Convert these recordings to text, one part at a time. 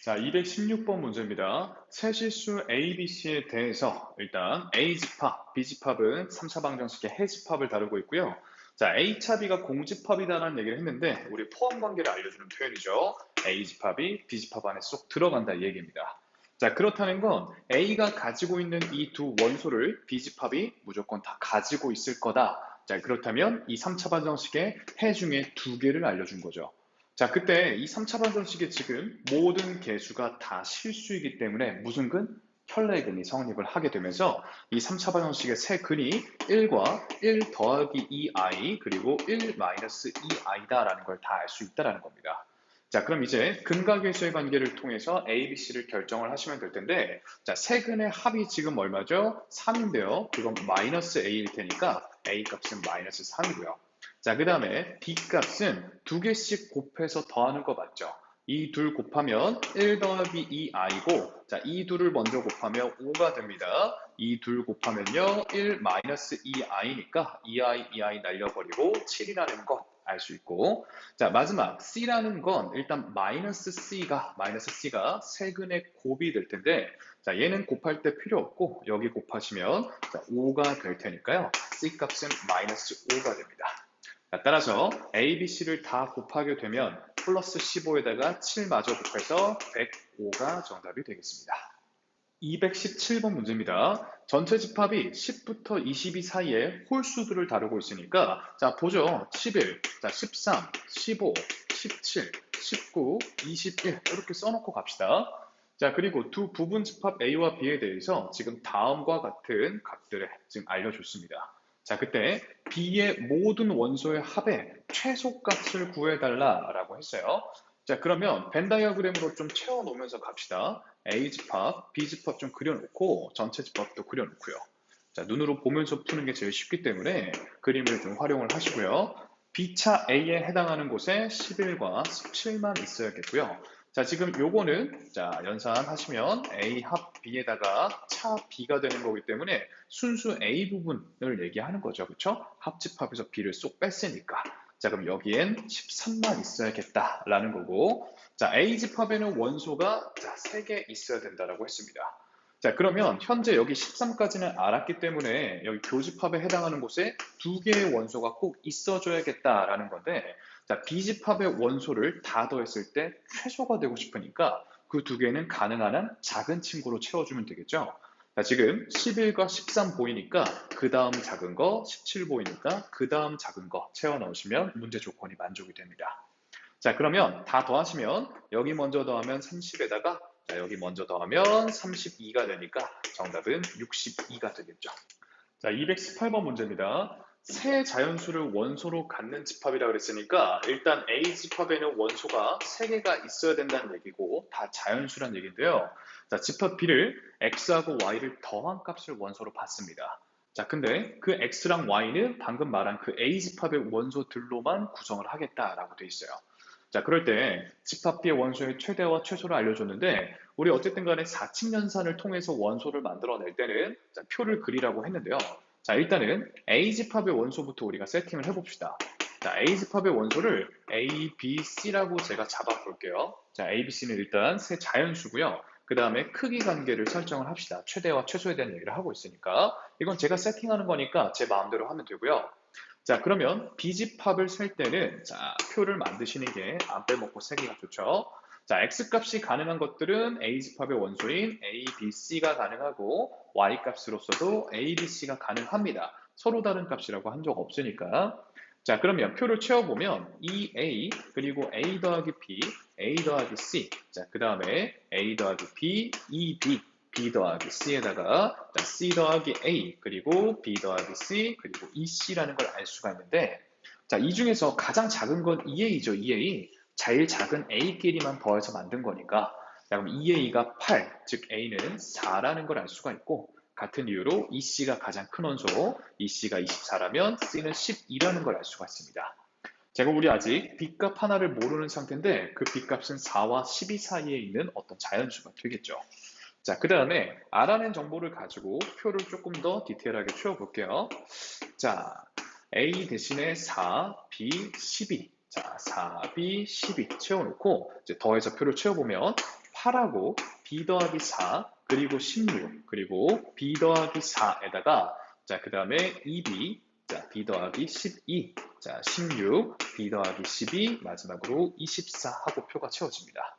자, 216번 문제입니다. 세실수 A, B, C에 대해서 일단 A집합, B집합은 3차 방정식의 해집합을 다루고 있고요. 자, A차비가 공집합이다라는 얘기를 했는데 우리 포함 관계를 알려주는 표현이죠. A집합이 B집합 안에 쏙 들어간다 이 얘기입니다. 자, 그렇다는 건 A가 가지고 있는 이 두 원소를 B집합이 무조건 다 가지고 있을 거다. 자, 그렇다면 이 3차 방정식의 해 중에 두 개를 알려준 거죠. 자, 그때 이 3차 방정식에 지금 모든 개수가 다 실수이기 때문에 무슨 근? 혈내근이 성립을 하게 되면서 이 3차 방정식의 세 근이 1과 1 더하기 2i 그리고 1 마이너스 2i다라는 걸 다 알 수 있다라는 겁니다. 자, 그럼 이제 근과 계수의 관계를 통해서 A, B, C를 결정을 하시면 될 텐데 자, 세 근의 합이 지금 얼마죠? 3인데요. 그건 마이너스 A일 테니까 A 값은 마이너스 3이고요. 자, 그 다음에 B값은 두 개씩 곱해서 더하는 거 맞죠? 이 둘 곱하면 1 더하기 2i고, 자, 이 둘을 먼저 곱하면 5가 됩니다. 이 둘 곱하면요, 1 마이너스 2i니까 2i 날려버리고 7이라는 것 알 수 있고, 자, 마지막 C라는 건 일단 마이너스 C가 세근의 곱이 될 텐데, 자, 얘는 곱할 때 필요 없고, 여기 곱하시면 자, 5가 될 테니까요. C 값은 마이너스 5가 됩니다. 자, 따라서 A, B, C를 다 곱하게 되면 플러스 15에다가 7마저 곱해서 105가 정답이 되겠습니다. 217번 문제입니다. 전체 집합이 10부터 22 사이의 홀수들을 다루고 있으니까 자 보죠. 11, 자 13, 15, 17, 19, 21 이렇게 써놓고 갑시다. 자 그리고 두 부분 집합 A와 B에 대해서 지금 다음과 같은 값들을 지금 알려줬습니다. 자 그때 B의 모든 원소의 합의 최소값을 구해달라라고 했어요. 자 그러면 벤 다이어그램으로 좀 채워놓으면서 갑시다. A집합, B집합 좀 그려놓고 전체 집합도 그려놓고요. 자, 눈으로 보면서 푸는 게 제일 쉽기 때문에 그림을 좀 활용을 하시고요. B차 A에 해당하는 곳에 11과 17만 있어야겠고요. 자, 지금 요거는 자, 연산하시면 A 합 B에다가 차 B가 되는 거기 때문에 순수 A 부분을 얘기하는 거죠. 그렇죠? 합집합에서 B를 쏙 뺐으니까. 자, 그럼 여기엔 13만 있어야겠다라는 거고 자, A집합에는 원소가 자, 3개 있어야 된다라고 했습니다. 자, 그러면 현재 여기 13까지는 알았기 때문에 여기 교집합에 해당하는 곳에 2개의 원소가 꼭 있어줘야겠다라는 건데 자, B집합의 원소를 다 더했을 때 최소가 되고 싶으니까 그 2개는 가능한 한 작은 친구로 채워주면 되겠죠. 자, 지금 11과 13 보이니까 그 다음 작은 거, 17 보이니까 그 다음 작은 거 채워 넣으시면 문제 조건이 만족이 됩니다. 자, 그러면 다 더하시면 여기 먼저 더하면 30에다가 자, 여기 먼저 더하면 32가 되니까 정답은 62가 되겠죠. 자, 218번 문제입니다. 세 자연수를 원소로 갖는 집합이라 그랬으니까 일단 A 집합에는 원소가 3개가 있어야 된다는 얘기고 다 자연수란 얘기인데요. 자, 집합 B를 X하고 Y를 더한 값을 원소로 받습니다. 자, 근데 그 X랑 Y는 방금 말한 그 A 집합의 원소들로만 구성을 하겠다라고 돼 있어요. 자, 그럴 때 집합 B의 원소의 최대와 최소를 알려줬는데 우리 어쨌든 간에 4층 연산을 통해서 원소를 만들어낼 때는 자, 표를 그리라고 했는데요. 자, 일단은 A집합의 원소부터 우리가 세팅을 해봅시다. 자, A집합의 원소를 A, B, C라고 제가 잡아볼게요. 자, A, B, C는 일단 세 자연수고요. 그 다음에 크기 관계를 설정을 합시다. 최대와 최소에 대한 얘기를 하고 있으니까 이건 제가 세팅하는 거니까 제 마음대로 하면 되고요. 자, 그러면 B집합을 셀 때는 자, 표를 만드시는 게 안 빼먹고 세기가 좋죠. 자, X값이 가능한 것들은 A집합의 원소인 A, B, C가 가능하고 Y값으로서도 A, B, C가 가능합니다. 서로 다른 값이라고 한 적 없으니까. 자, 그러면 표를 채워보면 EA 그리고 A 더하기 B, A 더하기 C 자, 그 다음에 A 더하기 B, EB B 더하기 C에다가 C 더하기 A 그리고 B 더하기 C 그리고 EC라는 걸 알 수가 있는데 자, 이 중에서 가장 작은 건 EA죠. EA. 제일 작은 A끼리만 더해서 만든 거니까 자, 그럼 EA가 8, 즉 A는 4라는 걸 알 수가 있고 같은 이유로 EC가 가장 큰 원소, EC가 24라면 C는 12라는 걸 알 수가 있습니다. 제가 우리 아직 B값 하나를 모르는 상태인데 그 B값은 4와 12 사이에 있는 어떤 자연수가 되겠죠. 자, 그 다음에 알아낸 정보를 가지고 표를 조금 더 디테일하게 채워볼게요. 자, A 대신에 4, B, 12. 자, 4, B, 12 채워놓고 이제 더해서 표를 채워보면 8하고 b 더하기 4 그리고 16 그리고 b 더하기 4에다가 자, 그 다음에 2b 자, b 더하기 12 자, 16 b 더하기 12 마지막으로 24 하고 표가 채워집니다.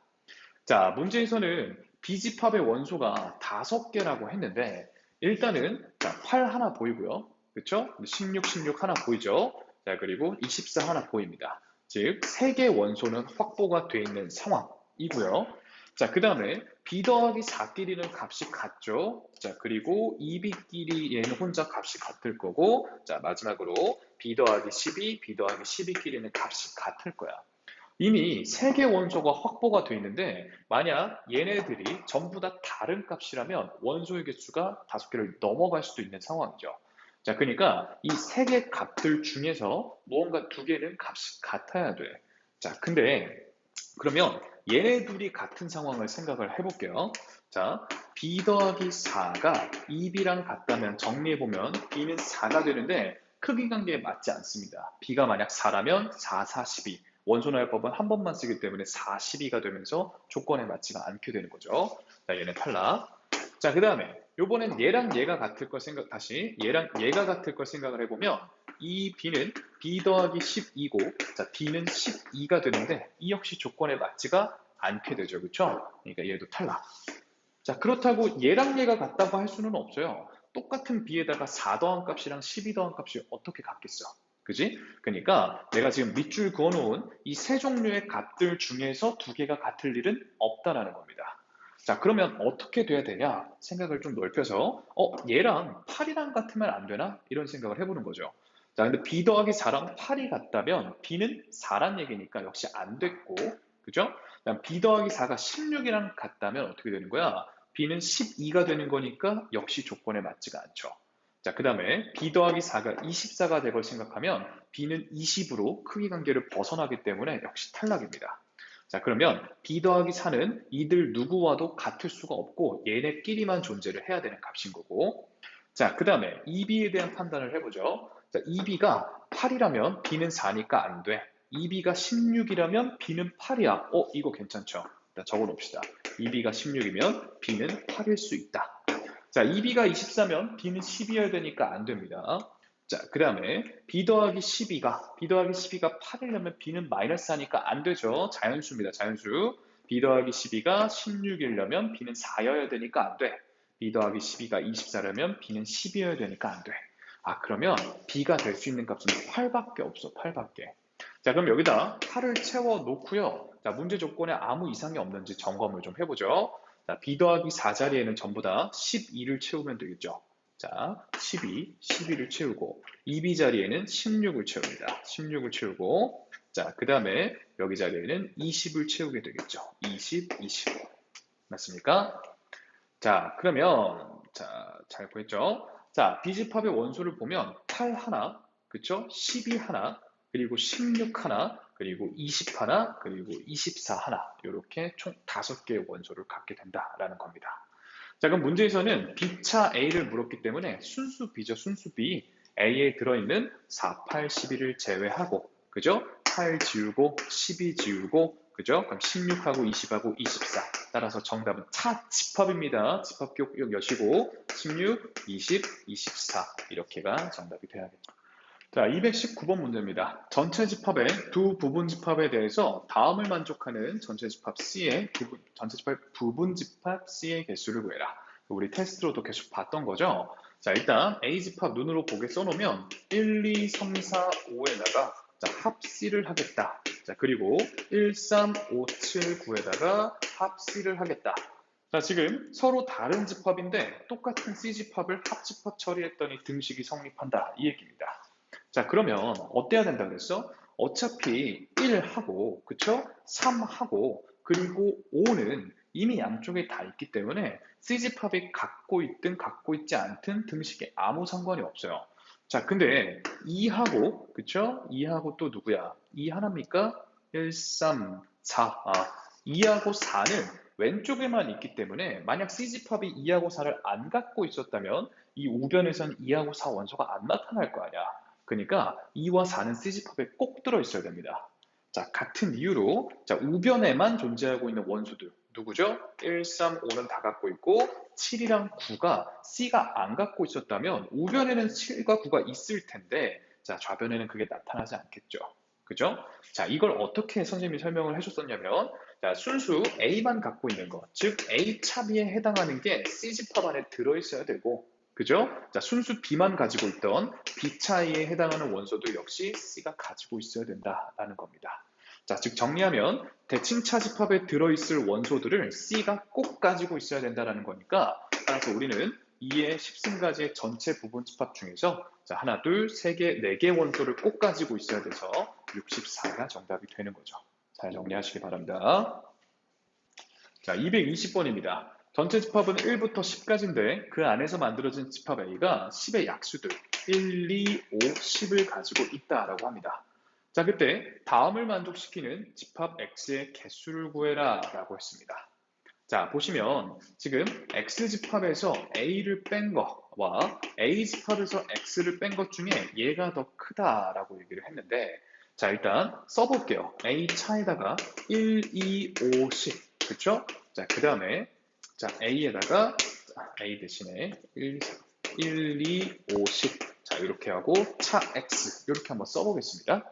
자, 문제에서는 B집합의 원소가 5개라고 했는데 일단은 자, 8 하나 보이고요. 그쵸? 16, 16 하나 보이죠? 자, 그리고 24 하나 보입니다. 즉, 3개 원소는 확보가 되어 있는 상황이고요. 자, 그 다음에 B 더하기 4끼리는 값이 같죠? 자, 그리고 2B끼리 얘는 혼자 값이 같을 거고, 자, 마지막으로 B 더하기 12, B 더하기 12끼리는 값이 같을 거야. 이미 3개 원소가 확보가 되어 있는데 만약 얘네들이 전부 다 다른 값이라면 원소의 개수가 5개를 넘어갈 수도 있는 상황이죠. 자, 그러니까 이 3개 값들 중에서 무언가 2개는 값이 같아야 돼. 자, 근데 그러면 얘네 둘이 같은 상황을 생각을 해볼게요. 자, b 더하기 4가 2b랑 같다면 정리해보면 b는 4가 되는데 크기 관계에 맞지 않습니다. b가 만약 4라면 4, 4, 12 원소나열법은 한 번만 쓰기 때문에 4, 12가 되면서 조건에 맞지가 않게 되는 거죠. 자, 얘는 탈락. 자, 그 다음에 요번엔 얘랑 얘가 같을 걸 다시 얘랑 얘가 같을 걸 생각을 해보면 이 b는 b 더하기 12고 자, b는 12가 되는데 이 역시 조건에 맞지가 않게 되죠. 그렇죠? 그러니까 얘도 탈락. 자, 그렇다고 얘랑 얘가 같다고 할 수는 없어요. 똑같은 b에다가 4 더한 값이랑 12 더한 값이 어떻게 같겠어? 그지? 그러니까 내가 지금 밑줄 그어놓은 이 세 종류의 값들 중에서 2개가 같을 일은 없다라는 겁니다. 자, 그러면 어떻게 돼야 되냐? 생각을 좀 넓혀서 얘랑 8이랑 같으면 안 되나? 이런 생각을 해보는 거죠. 자, 근데 b 더하기 4랑 8이 같다면 b는 4란 얘기니까 역시 안 됐고, 그죠? 그다음 b 더하기 4가 16이랑 같다면 어떻게 되는 거야? b는 12가 되는 거니까 역시 조건에 맞지가 않죠. 자, 그 다음에 b 더하기 4가 24가 될 걸 생각하면 b는 20으로 크기 관계를 벗어나기 때문에 역시 탈락입니다. 자, 그러면 b 더하기 4는 이들 누구와도 같을 수가 없고 얘네끼리만 존재를 해야 되는 값인 거고 자, 그 다음에 2b에 대한 판단을 해보죠. 자, 2b가 8이라면 b는 4니까 안 돼. 2b가 16이라면 b는 8이야. 이거 괜찮죠? 일단 적어놓읍시다. 2b가 16이면 b는 8일 수 있다. 자, 2b가 24면 b는 12여야 되니까 안 됩니다. 자, 그 다음에 b 더하기 12가 8이려면 b는 마이너스 하니까 안 되죠. 자연수입니다. 자연수. b 더하기 12가 16이려면 b는 4여야 되니까 안 돼. b 더하기 12가 24려면 b는 10이어야 되니까 안 돼. 아, 그러면 b가 될 수 있는 값은 8밖에 없어. 8밖에. 자, 그럼 여기다 8을 채워 놓고요. 자, 문제 조건에 아무 이상이 없는지 점검을 좀 해보죠. 자, b 더하기 4 자리에는 전부 다 12를 채우면 되겠죠. 자, 12를 채우고 2b 자리에는 16을 채웁니다. 16을 채우고 자, 그 다음에 여기 자리에는 20을 채우게 되겠죠. 20. 맞습니까? 자, 그러면 자, 잘 보였죠? 자, B집합의 원소를 보면 8 하나, 그쵸? 12 하나, 그리고 16 하나, 그리고 20 하나, 그리고 24 하나 이렇게 총 5개의 원소를 갖게 된다라는 겁니다. 자, 그럼 문제에서는 B차 A를 물었기 때문에 순수 B죠, 순수 B. A에 들어있는 4, 8, 11을 제외하고, 그죠? 8 지우고, 12 지우고, 그죠? 그럼 16하고 20하고 24. 따라서 정답은 차집합입니다. 집합 꼭 여시고 16, 20, 24 이렇게가 정답이 돼야겠죠. 자, 219번 문제입니다. 전체 집합의 두 부분 집합에 대해서 다음을 만족하는 전체 집합 C의 부분 집합 C의 개수를 구해라. 우리 테스트로도 계속 봤던 거죠. 자, 일단 A 집합 눈으로 보게 써놓으면 1, 2, 3, 4, 5에다가 자, 합 C를 하겠다. 자, 그리고 1, 3, 5, 7, 9에다가 합 C를 하겠다. 자, 지금 서로 다른 집합인데 똑같은 C집합을 합집합 처리했더니 등식이 성립한다. 이 얘기입니다. 자, 그러면 어때야 된다 그랬어? 어차피 1하고, 그쵸? 3하고, 그리고 5는 이미 양쪽에 다 있기 때문에 C집합이 갖고 있든 갖고 있지 않든 등식에 아무 상관이 없어요. 자, 근데 2하고, 그쵸? 2하고 또 누구야? 2 하나입니까? 1, 3, 4. 2하고 4는 왼쪽에만 있기 때문에 만약 C집합이 2하고 4를 안 갖고 있었다면 이 우변에선 2하고 4 원소가 안 나타날 거 아니야. 그러니까 2와 4는 C집합에 꼭 들어있어야 됩니다. 자, 같은 이유로 자, 우변에만 존재하고 있는 원소들 누구죠? 1, 3, 5는 다 갖고 있고 7이랑 9가 C가 안 갖고 있었다면 우변에는 7과 9가 있을 텐데 자, 좌변에는 그게 나타나지 않겠죠. 그죠? 자, 이걸 어떻게 선생님이 설명을 해줬었냐면 자, 순수 A만 갖고 있는 것, 즉 A 차비에 해당하는 게 C집합 안에 들어있어야 되고 그죠? 자, 순수 B만 가지고 있던 B 차이에 해당하는 원소도 역시 C가 가지고 있어야 된다라는 겁니다. 자, 즉 정리하면 대칭차 집합에 들어있을 원소들을 C가 꼭 가지고 있어야 된다는 거니까 따라서 우리는 2의 10승가지의 전체 부분 집합 중에서 자, 하나, 둘, 세 개, 네 개 원소를 꼭 가지고 있어야 돼서 64가 정답이 되는 거죠. 잘 정리하시기 바랍니다. 자, 220번입니다. 전체 집합은 1부터 10까지인데 그 안에서 만들어진 집합 A가 10의 약수들 1, 2, 5, 10을 가지고 있다라고 합니다. 자, 그때 다음을 만족시키는 집합 X의 개수를 구해라 라고 했습니다. 자, 보시면 지금 X집합에서 A를 뺀 거와 A집합에서 X를 뺀 것 중에 얘가 더 크다라고 얘기를 했는데 자, 일단 써볼게요. A 차에다가 1, 2, 5, 10 그쵸? 자, 그 다음에 자, A에다가 A 대신에 1, 2, 5, 10 자, 이렇게 하고 차 X 이렇게 한번 써보겠습니다.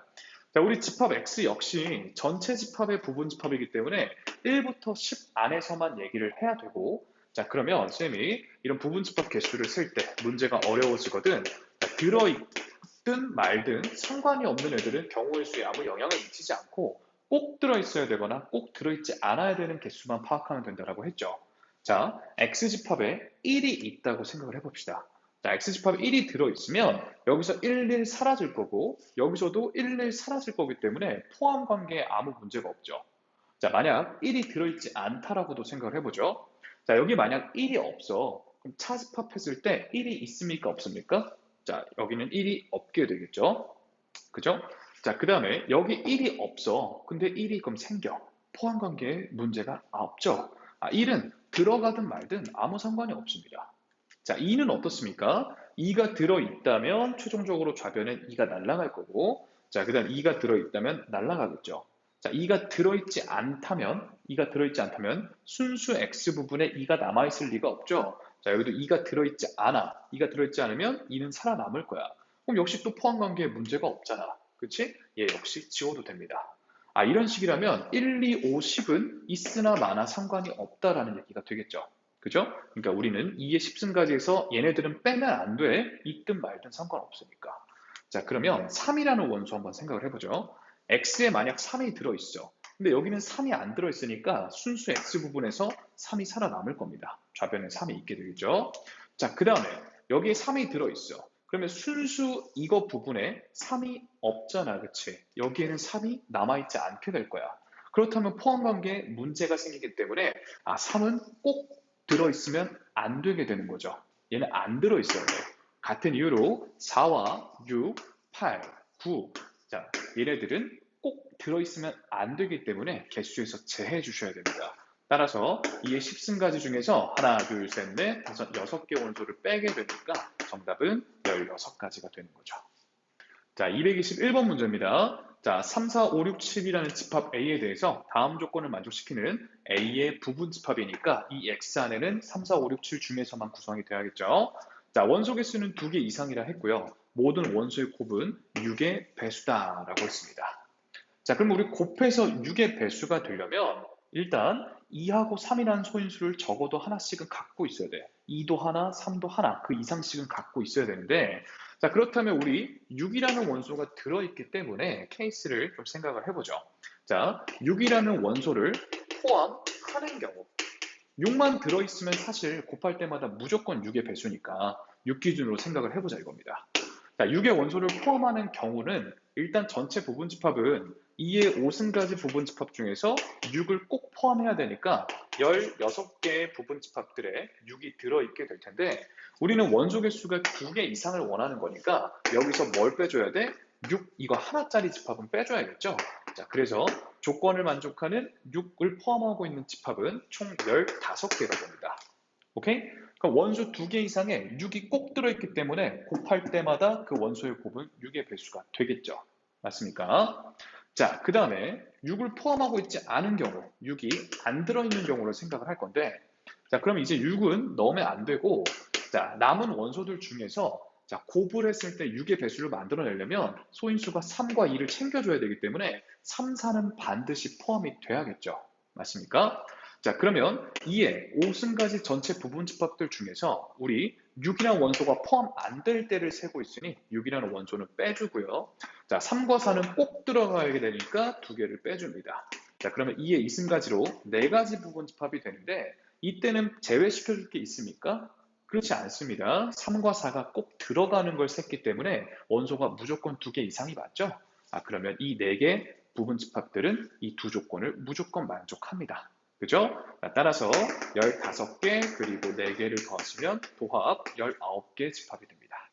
자, 우리 집합 X 역시 전체 집합의 부분 집합이기 때문에 1부터 10 안에서만 얘기를 해야 되고 자, 그러면 쌤이 이런 부분 집합 개수를 쓸 때 문제가 어려워지거든. 자, 들어있든 말든 상관이 없는 애들은 경우의 수에 아무 영향을 미치지 않고 꼭 들어있어야 되거나 꼭 들어있지 않아야 되는 개수만 파악하면 된다고 했죠. 자, X집합에 1이 있다고 생각을 해봅시다. 자, X집합에 1이 들어있으면 여기서 1, 1 사라질 거고 여기서도 1, 1 사라질 거기 때문에 포함 관계에 아무 문제가 없죠. 자, 만약 1이 들어있지 않다라고도 생각을 해보죠. 자, 여기 만약 1이 없어. 그럼 차집합했을 때 1이 있습니까? 없습니까? 자, 여기는 1이 없게 되겠죠. 그죠? 자, 그 다음에 여기 1이 없어. 근데 1이 그럼 생겨. 포함 관계에 문제가 없죠. 1은 들어가든 말든 아무 상관이 없습니다. 자, 2는 어떻습니까? 2가 들어있다면 최종적으로 좌변엔 2가 날아갈 거고 자, 그 다음 2가 들어있다면 날아가겠죠. 자, 2가 들어있지 않다면 순수 X 부분에 2가 남아있을 리가 없죠. 자, 여기도 2가 들어있지 않아. 2가 들어있지 않으면 2는 살아남을 거야. 그럼 역시 또 포함관계에 문제가 없잖아. 그치? 얘 역시 지워도 됩니다. 이런 식이라면 1, 2, 5, 10은 있으나 마나 상관이 없다라는 얘기가 되겠죠. 그죠? 그러니까 우리는 2의 10승까지에서 얘네들은 빼면 안 돼. 있든 말든 상관없으니까. 자, 그러면 3이라는 원소 한번 생각을 해보죠. X에 만약 3이 들어있어. 근데 여기는 3이 안 들어있으니까 순수 X 부분에서 3이 살아남을 겁니다. 좌변에 3이 있게 되겠죠. 자, 그 다음에 여기에 3이 들어있어. 그러면 순수 이거 부분에 3이 없잖아. 그치? 여기에는 3이 남아있지 않게 될 거야. 그렇다면 포함관계에 문제가 생기기 때문에 3은 꼭 들어있으면 안 되게 되는 거죠. 얘는 안 들어있어야 돼요. 같은 이유로 4와 6, 8, 9 자, 얘네들은 꼭 들어있으면 안 되기 때문에 개수에서 제해 주셔야 됩니다. 따라서 2의 10승가지 중에서 하나, 둘, 셋, 넷, 다섯, 6개 원소를 빼게 되니까 정답은 16가지가 되는 거죠. 자, 221번 문제입니다. 자, 3, 4, 5, 6, 7이라는 집합 A에 대해서 다음 조건을 만족시키는 A의 부분 집합이니까 이 X 안에는 3, 4, 5, 6, 7 중에서만 구성이 돼야겠죠. 자, 원소 개수는 2개 이상이라 했고요. 모든 원소의 곱은 6의 배수다라고 했습니다. 자, 그럼 우리 곱해서 6의 배수가 되려면 일단 2하고 3이라는 소인수를 적어도 하나씩은 갖고 있어야 돼. 2도 하나, 3도 하나, 그 이상씩은 갖고 있어야 되는데 자, 그렇다면 우리 6이라는 원소가 들어있기 때문에 케이스를 좀 생각을 해보죠. 자, 6이라는 원소를 포함하는 경우 6만 들어있으면 사실 곱할 때마다 무조건 6의 배수니까 6 기준으로 생각을 해보자 이겁니다. 자, 6의 원소를 포함하는 경우는 일단 전체 부분 집합은 2의 5승가지 부분 집합 중에서 6을 꼭 포함해야 되니까 16개의 부분 집합들에 6이 들어있게 될 텐데 우리는 원소 개수가 2개 이상을 원하는 거니까 여기서 뭘 빼줘야 돼? 6 이거 하나짜리 집합은 빼줘야겠죠? 자, 그래서 조건을 만족하는 6을 포함하고 있는 집합은 총 15개가 됩니다. 오케이? 그럼 원소 2개 이상에 6이 꼭 들어있기 때문에 곱할 때마다 그 원소의 곱은 6의 배수가 되겠죠. 맞습니까? 자, 그 다음에 6을 포함하고 있지 않은 경우, 6이 안 들어있는 경우를 생각을 할 건데, 자, 그럼 이제 6은 넣으면 안 되고, 자, 남은 원소들 중에서 자, 곱을 했을 때 6의 배수를 만들어내려면 소인수가 3과 2를 챙겨줘야 되기 때문에 3, 4는 반드시 포함이 돼야겠죠. 맞습니까? 자, 그러면 2의 5승가지 전체 부분집합들 중에서 우리 6이라는 원소가 포함 안 될 때를 세고 있으니 6이라는 원소는 빼주고요. 자, 3과 4는 꼭 들어가야 되니까 두 개를 빼줍니다. 자, 그러면 2의 2승가지로 네 가지 부분집합이 되는데 이때는 제외시켜줄 게 있습니까? 그렇지 않습니다. 3과 4가 꼭 들어가는 걸 셌기 때문에 원소가 무조건 두 개 이상이 맞죠? 아, 그러면 이 네 개 부분집합들은 이 두 조건을 무조건 만족합니다. 그죠? 따라서 15개 그리고 4개를 더하시면 도합 19개 집합이 됩니다.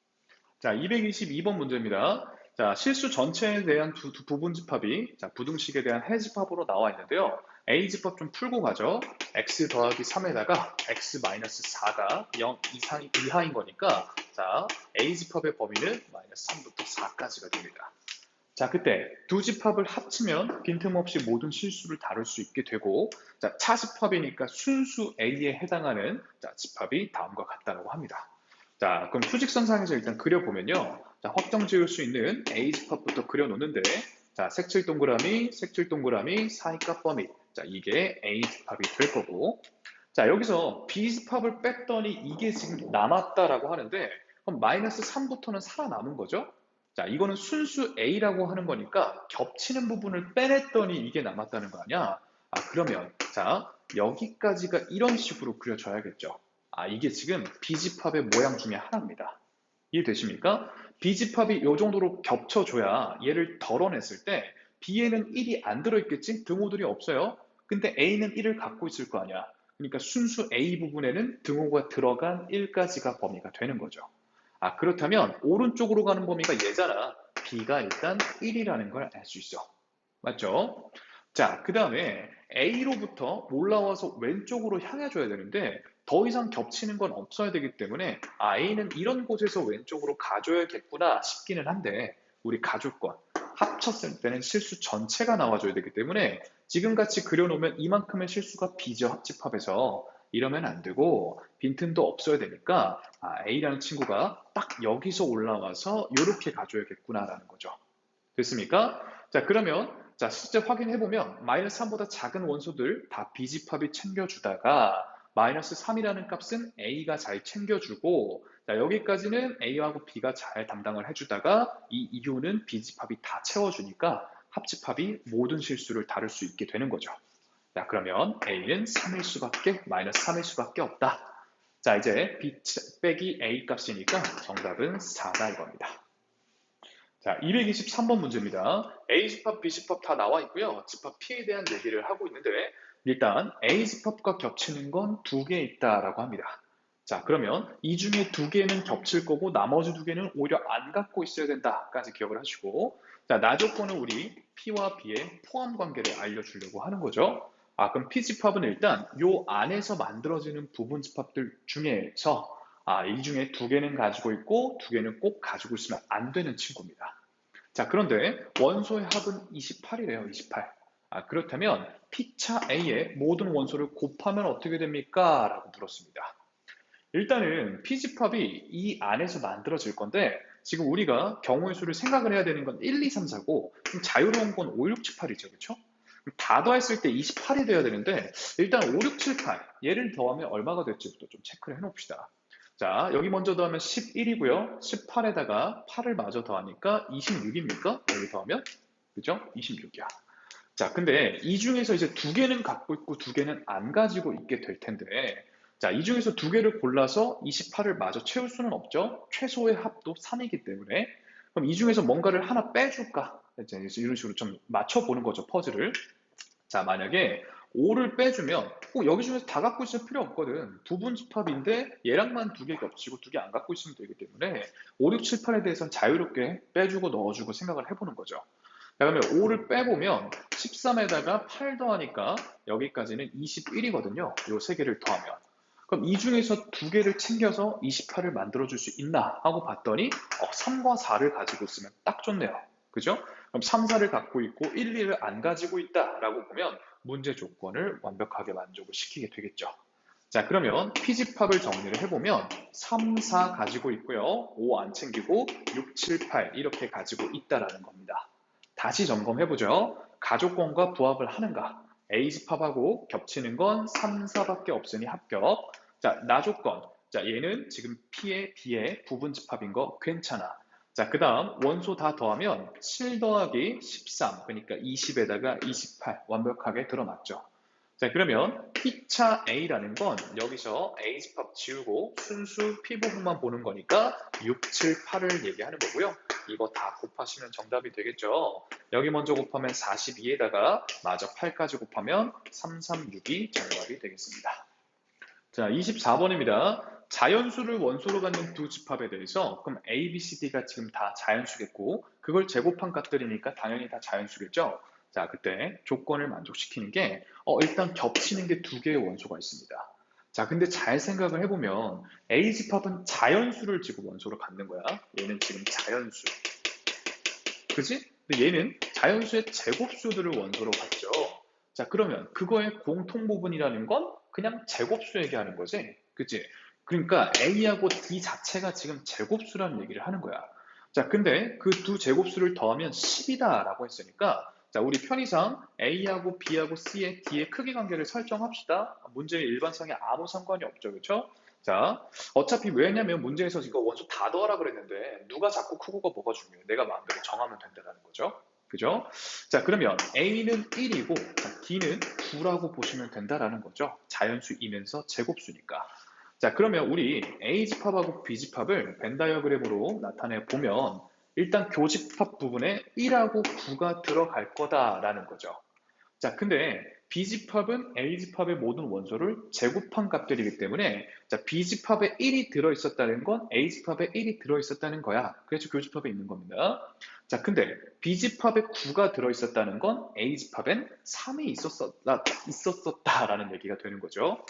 자, 222번 문제입니다. 자, 실수 전체에 대한 두 부분집합이 자, 부등식에 대한 해집합으로 나와 있는데요. A집합 좀 풀고 가죠. x 더하기 3에다가 x 마이너스 4가 0 이하인 거니까 자, A집합의 범위는 마이너스 3부터 4까지가 됩니다. 자, 그때 두 집합을 합치면 빈틈없이 모든 실수를 다룰 수 있게 되고, 자, 차집합이니까 순수 A에 해당하는 자, 집합이 다음과 같다라고 합니다. 자, 그럼 수직선상에서 일단 그려보면요. 자, 확정 지을 수 있는 A집합부터 그려놓는데, 자, 색칠 동그라미, 사이값 범위. 자, 이게 A집합이 될 거고, 자, 여기서 B집합을 뺐더니 이게 지금 남았다라고 하는데, 그럼 마이너스 3부터는 살아남은 거죠? 자, 이거는 순수 A라고 하는 거니까 겹치는 부분을 빼냈더니 이게 남았다는 거 아니야? 아, 그러면, 자, 여기까지가 이런 식으로 그려져야겠죠. 아, 이게 지금 B집합의 모양 중에 하나입니다. 이해되십니까? B집합이 이 정도로 겹쳐줘야 얘를 덜어냈을 때 B에는 1이 안 들어있겠지? 등호들이 없어요. 근데 A는 1을 갖고 있을 거 아니야. 그러니까 순수 A 부분에는 등호가 들어간 1까지가 범위가 되는 거죠. 아, 그렇다면 오른쪽으로 가는 범위가 얘잖아. B가 일단 1이라는 걸 알 수 있어. 맞죠? 자, 그 다음에 A로부터 올라와서 왼쪽으로 향해줘야 되는데 더 이상 겹치는 건 없어야 되기 때문에 아, A는 이런 곳에서 왼쪽으로 가줘야겠구나 싶기는 한데 우리 가줄 건 합쳤을 때는 실수 전체가 나와줘야 되기 때문에 지금같이 그려놓으면 이만큼의 실수가 B죠, 합집합에서. 이러면 안 되고 빈틈도 없어야 되니까 아, A라는 친구가 딱 여기서 올라와서 이렇게 가줘야겠구나라는 거죠. 됐습니까? 자, 그러면 자, 실제 확인해보면 마이너스 3보다 작은 원소들 다 B집합이 챙겨주다가 마이너스 3이라는 값은 A가 잘 챙겨주고 자, 여기까지는 A하고 B가 잘 담당을 해주다가 이 이후는 B집합이 다 채워주니까 합집합이 모든 실수를 다룰 수 있게 되는 거죠. 자, 그러면 A는 3일 수밖에, 마이너스 3일 수밖에 없다. 자, 이제 B 빼기 A 값이니까 정답은 4다 이겁니다. 자, 223번 문제입니다. A집합, B집합 다 나와 있고요. 집합 P에 대한 얘기를 하고 있는데 일단 A집합과 겹치는 건 두 개 있다라고 합니다. 자, 그러면 이 중에 두 개는 겹칠 거고 나머지 두 개는 오히려 안 갖고 있어야 된다까지 기억을 하시고 자, 나 조건은 우리 P와 B의 포함 관계를 알려주려고 하는 거죠. 아, 그럼 P집합은 일단 요 안에서 만들어지는 부분 집합들 중에서 아, 이 중에 두 개는 가지고 있고 두 개는 꼭 가지고 있으면 안 되는 친구입니다. 자, 그런데 원소의 합은 28이래요, 28. 아, 그렇다면 P차 A의 모든 원소를 곱하면 어떻게 됩니까? 라고 물었습니다. 일단은 P집합이 이 안에서 만들어질 건데 지금 우리가 경우의 수를 생각을 해야 되는 건 1, 2, 3, 4고 자유로운 건 5, 6, 7, 8이죠. 그렇죠? 다 더했을 때 28이 돼야 되는데 일단 5, 6, 7, 8 얘를 더하면 얼마가 될지부터 좀 체크를 해놓읍시다. 자, 여기 먼저 더하면 11이고요. 18에다가 8을 마저 더하니까 26입니까? 여기 더하면? 그죠? 26이야. 자, 근데 이 중에서 이제 두 개는 갖고 있고 두 개는 안 가지고 있게 될 텐데 자, 이 중에서 두 개를 골라서 28을 마저 채울 수는 없죠. 최소의 합도 3이기 때문에 그럼 이 중에서 뭔가를 하나 빼줄까? 이제 이런 식으로 좀 맞춰보는 거죠, 퍼즐을. 자, 만약에 5를 빼주면 꼭 여기 중에서 다 갖고 있을 필요 없거든. 부분 집합인데 얘랑만 두 개 겹치고 두 개 안 갖고 있으면 되기 때문에 5, 6, 7, 8에 대해서는 자유롭게 빼주고 넣어주고 생각을 해보는 거죠. 자, 그러면 5를 빼보면 13에다가 8 더하니까 여기까지는 21이거든요. 이 세 개를 더하면. 그럼 이 중에서 두 개를 챙겨서 28을 만들어줄 수 있나 하고 봤더니 3과 4를 가지고 있으면 딱 좋네요. 그죠? 그럼 3, 4를 갖고 있고 1, 2를 안 가지고 있다라고 보면 문제 조건을 완벽하게 만족을 시키게 되겠죠. 자, 그러면 피집합을 정리를 해보면 3, 4 가지고 있고요. 5 안 챙기고 6, 7, 8 이렇게 가지고 있다라는 겁니다. 다시 점검해보죠. 가족권과 부합을 하는가? A집합하고 겹치는 건 3, 4밖에 없으니 합격. 자, 나조건. 자, 얘는 지금 P의 B의 부분집합인 거 괜찮아. 자, 그 다음 원소 다 더하면 7 더하기 13, 그러니까 20에다가 28 완벽하게 들어맞죠. 자, 그러면 P차 A라는 건 여기서 A집합 지우고 순수 P 부분만 보는 거니까 6, 7, 8을 얘기하는 거고요. 이거 다 곱하시면 정답이 되겠죠. 여기 먼저 곱하면 42에다가 마저 8까지 곱하면 3, 3, 6이 정답이 되겠습니다. 자, 24번입니다. 자연수를 원소로 갖는 두 집합에 대해서 그럼 A, B, C, D가 지금 다 자연수겠고 그걸 제곱한 값들이니까 당연히 다 자연수겠죠. 자, 그때 조건을 만족시키는 게 일단 겹치는 게 두 개의 원소가 있습니다. 자, 근데 잘 생각을 해보면 A 집합은 자연수를 지금 원소로 갖는 거야. 얘는 지금 자연수. 그지? 근데 얘는 자연수의 제곱수들을 원소로 갖죠. 자, 그러면 그거의 공통 부분이라는 건 그냥 제곱수 얘기하는 거지. 그치? 그러니까 A하고 D 자체가 지금 제곱수라는 얘기를 하는 거야. 자, 근데 그 두 제곱수를 더하면 10이다라고 했으니까 자, 우리 편의상 A하고 B하고 C의 D의 크기 관계를 설정합시다. 문제의 일반상에 아무 상관이 없죠. 그렇죠? 자, 어차피 왜냐면 문제에서 이거 원소 다 더하라 그랬는데 누가 자꾸 크고가 뭐가 중요해? 내가 마음대로 정하면 된다는 거죠. 그죠? 자, 그러면 A는 1이고 D는 9라고 보시면 된다라는 거죠. 자연수이면서 제곱수니까. 자, 그러면 우리 A집합하고 B집합을 벤 다이어그램으로 나타내 보면 일단 교집합 부분에 1하고 9가 들어갈 거다라는 거죠. 자, 근데 B집합은 A집합의 모든 원소를 제곱한 값들이기 때문에 자, B집합에 1이 들어있었다는 건 A집합에 1이 들어있었다는 거야. 그래서 교집합에 있는 겁니다. 자, 근데 B집합에 9가 들어있었다는 건 A집합엔 3이 있었었다라는 얘기가 되는 거죠.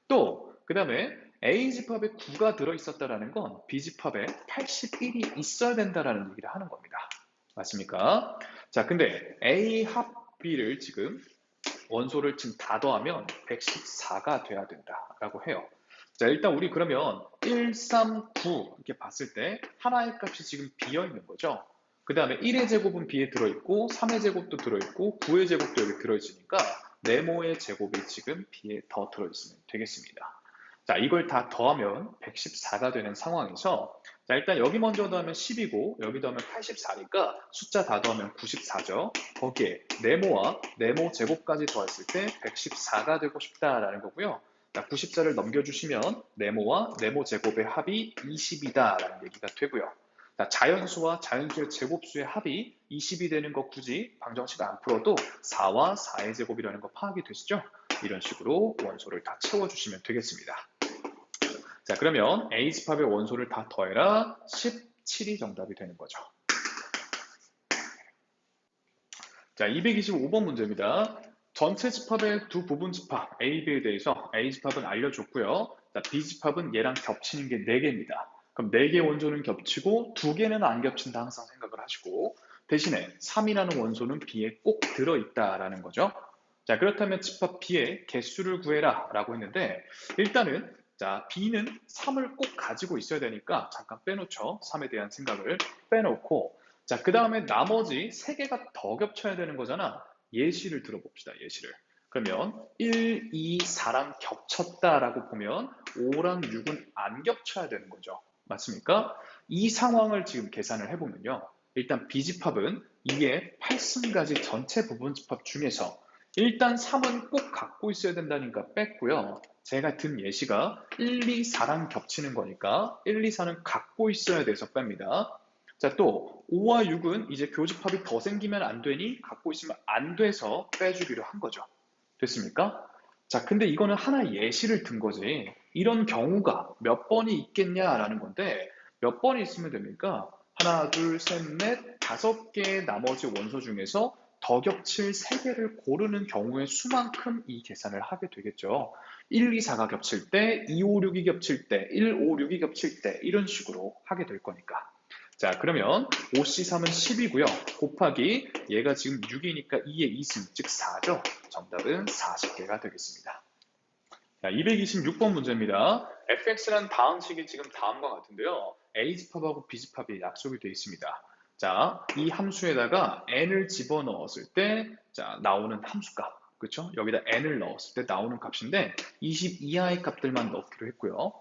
또, 그 다음에 A집합에 9가 들어있었다라는 건 B집합에 81이 있어야 된다라는 얘기를 하는 겁니다. 맞습니까? 자, 근데 A 합 B를 지금 원소를 지금 다 더하면 114가 돼야 된다라고 해요. 자, 일단 우리 그러면 1, 3, 9 이렇게 봤을 때 하나의 값이 지금 비어 있는 거죠. 그 다음에 1의 제곱은 B에 들어있고 3의 제곱도 들어있고 9의 제곱도 여기 들어있으니까 네모의 제곱이 지금 B에 더 들어있으면 되겠습니다. 자, 이걸 다 더하면 114가 되는 상황에서 자, 일단 여기 먼저 더하면 10이고 여기 더하면 84니까 숫자 다 더하면 94죠. 거기에 네모와 네모 제곱까지 더했을 때 114가 되고 싶다라는 거고요. 자, 94를 넘겨주시면 네모와 네모 제곱의 합이 20이다라는 얘기가 되고요. 자, 자연수와 자연수의 제곱수의 합이 20이 되는 거 굳이 방정식 안 풀어도 4와 4의 제곱이라는 거 파악이 되시죠? 이런 식으로 원소를 다 채워주시면 되겠습니다. 자, 그러면 A집합의 원소를 다 더해라 17이 정답이 되는 거죠. 자, 225번 문제입니다. 전체 집합의 두 부분 집합 A, B에 대해서 A집합은 알려줬고요. 자, B집합은 얘랑 겹치는 게 4개입니다. 그럼 4개 원소는 겹치고 2개는 안 겹친다 항상 생각을 하시고 대신에 3이라는 원소는 B에 꼭 들어있다라는 거죠. 자, 그렇다면 집합 B의 개수를 구해라 라고 했는데 일단은 자, B는 3을 꼭 가지고 있어야 되니까 잠깐 빼놓죠. 3에 대한 생각을 빼놓고 자, 그 다음에 나머지 3개가 더 겹쳐야 되는 거잖아. 예시를 들어봅시다. 예시를. 그러면 1, 2, 4랑 겹쳤다라고 보면 5랑 6은 안 겹쳐야 되는 거죠. 맞습니까? 이 상황을 지금 계산을 해보면요. 일단 B집합은 2의 8승까지 전체 부분집합 중에서 일단 3은 꼭 갖고 있어야 된다니까 뺐고요. 제가 든 예시가 1, 2, 4랑 겹치는 거니까 1, 2, 4는 갖고 있어야 돼서 뺍니다. 자, 또 5와 6은 이제 교집합이 더 생기면 안 되니 갖고 있으면 안 돼서 빼주기로 한 거죠. 됐습니까? 자, 근데 이거는 하나의 예시를 든 거지. 이런 경우가 몇 번이 있겠냐라는 건데 몇 번이 있으면 됩니까? 하나, 둘, 셋, 넷, 5개의 나머지 원소 중에서 더 겹칠 3개를 고르는 경우의 수만큼 이 계산을 하게 되겠죠. 1, 2, 4가 겹칠 때, 2, 5, 6이 겹칠 때, 1, 5, 6이 겹칠 때 이런 식으로 하게 될 거니까. 자, 그러면 5C3은 10이고요. 곱하기 얘가 지금 6이니까 2의 2승, 즉 4죠. 정답은 40개가 되겠습니다. 자, 226번 문제입니다. fx라는 다항식이 지금 다음과 같은데요. a집합하고 b집합이 약속이 되어 있습니다. 자, 이 함수에다가 n을 집어넣었을 때 자, 나오는 함수값, 그렇죠? 여기다 n을 넣었을 때 나오는 값인데 20 이하의 값들만 넣기로 했고요.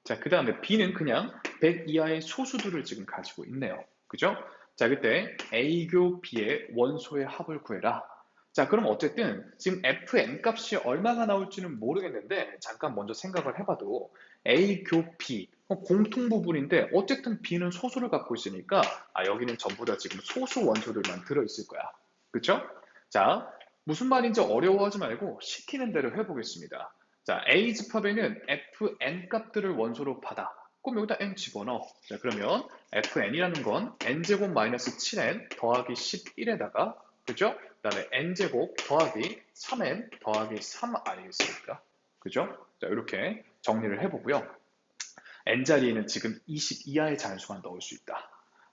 자, 그 다음에 b는 그냥 100 이하의 소수들을 지금 가지고 있네요. 그죠? 자, 그때 a교 b의 원소의 합을 구해라. 자, 그럼 어쨌든 지금 fn 값이 얼마가 나올지는 모르겠는데 잠깐 먼저 생각을 해봐도 a 교 b 공통 부분인데 어쨌든 b는 소수를 갖고 있으니까 여기는 전부 다 지금 소수 원소들만 들어있을 거야. 그쵸? 자, 무슨 말인지 어려워하지 말고 시키는 대로 해보겠습니다. 자, a 집합에는 fn 값들을 원소로 받아. 그럼 여기다 n 집어넣어. 자, 그러면 fn이라는 건 n제곱 마이너스 7n 더하기 11에다가 그죠? 그 다음에 n제곱 더하기 3n 더하기 3 아니겠습니까? 그죠? 자, 이렇게 정리를 해보고요. n자리에는 지금 20 이하의 자연수만 넣을 수 있다.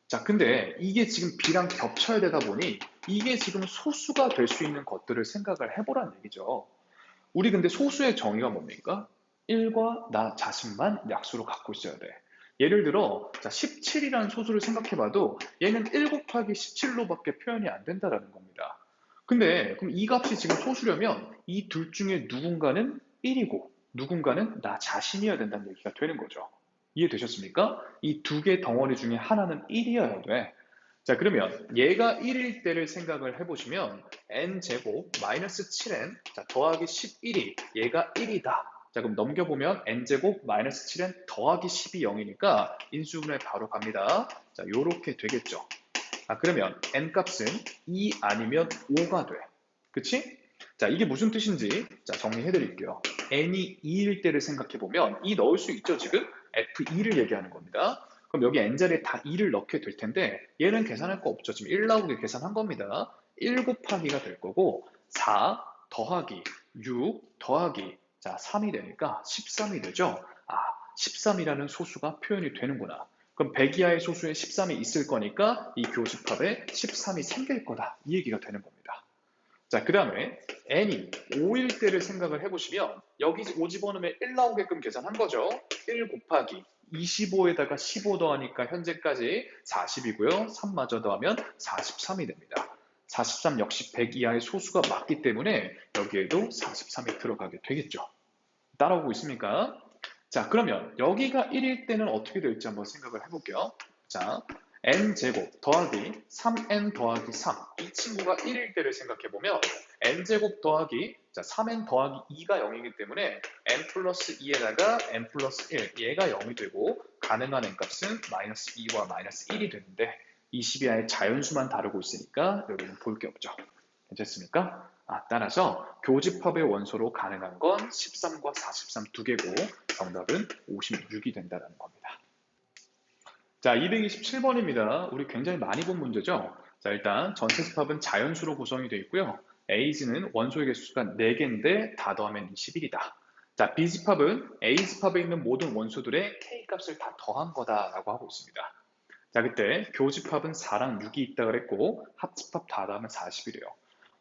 자, 근데 이게 지금 b랑 겹쳐야 되다 보니 이게 지금 소수가 될 수 있는 것들을 생각을 해보라는 얘기죠. 우리 근데 소수의 정의가 뭡니까? 1과 나 자신만 약수로 갖고 있어야 돼. 예를 들어 자, 17이라는 소수를 생각해봐도 얘는 1 곱하기 17로밖에 표현이 안 된다는 겁니다. 근데 그럼 이 값이 지금 소수려면 이 둘 중에 누군가는 1이고 누군가는 나 자신이어야 된다는 얘기가 되는 거죠. 이해되셨습니까? 이 두 개 덩어리 중에 하나는 1이어야 돼. 자, 그러면 얘가 1일 때를 생각을 해보시면 n제곱 마이너스 7n 자, 더하기 11이 얘가 1이다. 자, 그럼 넘겨보면 n제곱 마이너스 7n 더하기 10이 0이니까 인수분해 바로 갑니다. 자, 요렇게 되겠죠. 그러면 n값은 2 아니면 5가 돼. 그치? 자, 이게 무슨 뜻인지 자, 정리해 드릴게요. n이 2일 때를 생각해 보면 2 넣을 수 있죠, 지금? f2를 얘기하는 겁니다. 그럼 여기 n자리에 다 2를 넣게 될 텐데 얘는 계산할 거 없죠. 지금 1 나오게 계산한 겁니다. 1 곱하기가 될 거고 4 더하기 6 더하기 자, 3이 되니까 13이 되죠. 13이라는 소수가 표현이 되는구나. 그럼 100 이하의 소수에 13이 있을 거니까 이 교집합에 13이 생길 거다. 이 얘기가 되는 겁니다. 자, 그 다음에 n이 5일 때를 생각을 해보시면 여기 5 집어넣으면 1 나오게끔 계산한 거죠. 1 곱하기 25에다가 15 더하니까 현재까지 40이고요. 3마저 더하면 43이 됩니다. 43 역시 100 이하의 소수가 맞기 때문에 여기에도 43이 들어가게 되겠죠. 따라오고 있습니까? 자, 그러면 여기가 1일 때는 어떻게 될지 한번 생각을 해볼게요. 자, n제곱 더하기 3n 더하기 3. 이 친구가 1일 때를 생각해보면 n제곱 더하기 자, 3n 더하기 2가 0이기 때문에 n 플러스 2에다가 n 플러스 1. 얘가 0이 되고 가능한 n값은 마이너스 2와 마이너스 1이 되는데 20이하의 자연수만 다루고 있으니까 여기는 볼 게 없죠. 괜찮습니까? 따라서 교집합의 원소로 가능한 건 13과 43 두 개고 정답은 56이 된다는 겁니다. 자, 227번입니다. 우리 굉장히 많이 본 문제죠? 자, 일단 전체집합은 자연수로 구성이 되어 있고요. A집은 원소의 개수가 4개인데 다 더하면 21이다. 자, B집합은 A집합에 있는 모든 원소들의 K값을 다 더한 거다라고 하고 있습니다. 자, 그때 교집합은 4랑 6이 있다 그랬고 합집합 다 더하면 40이래요.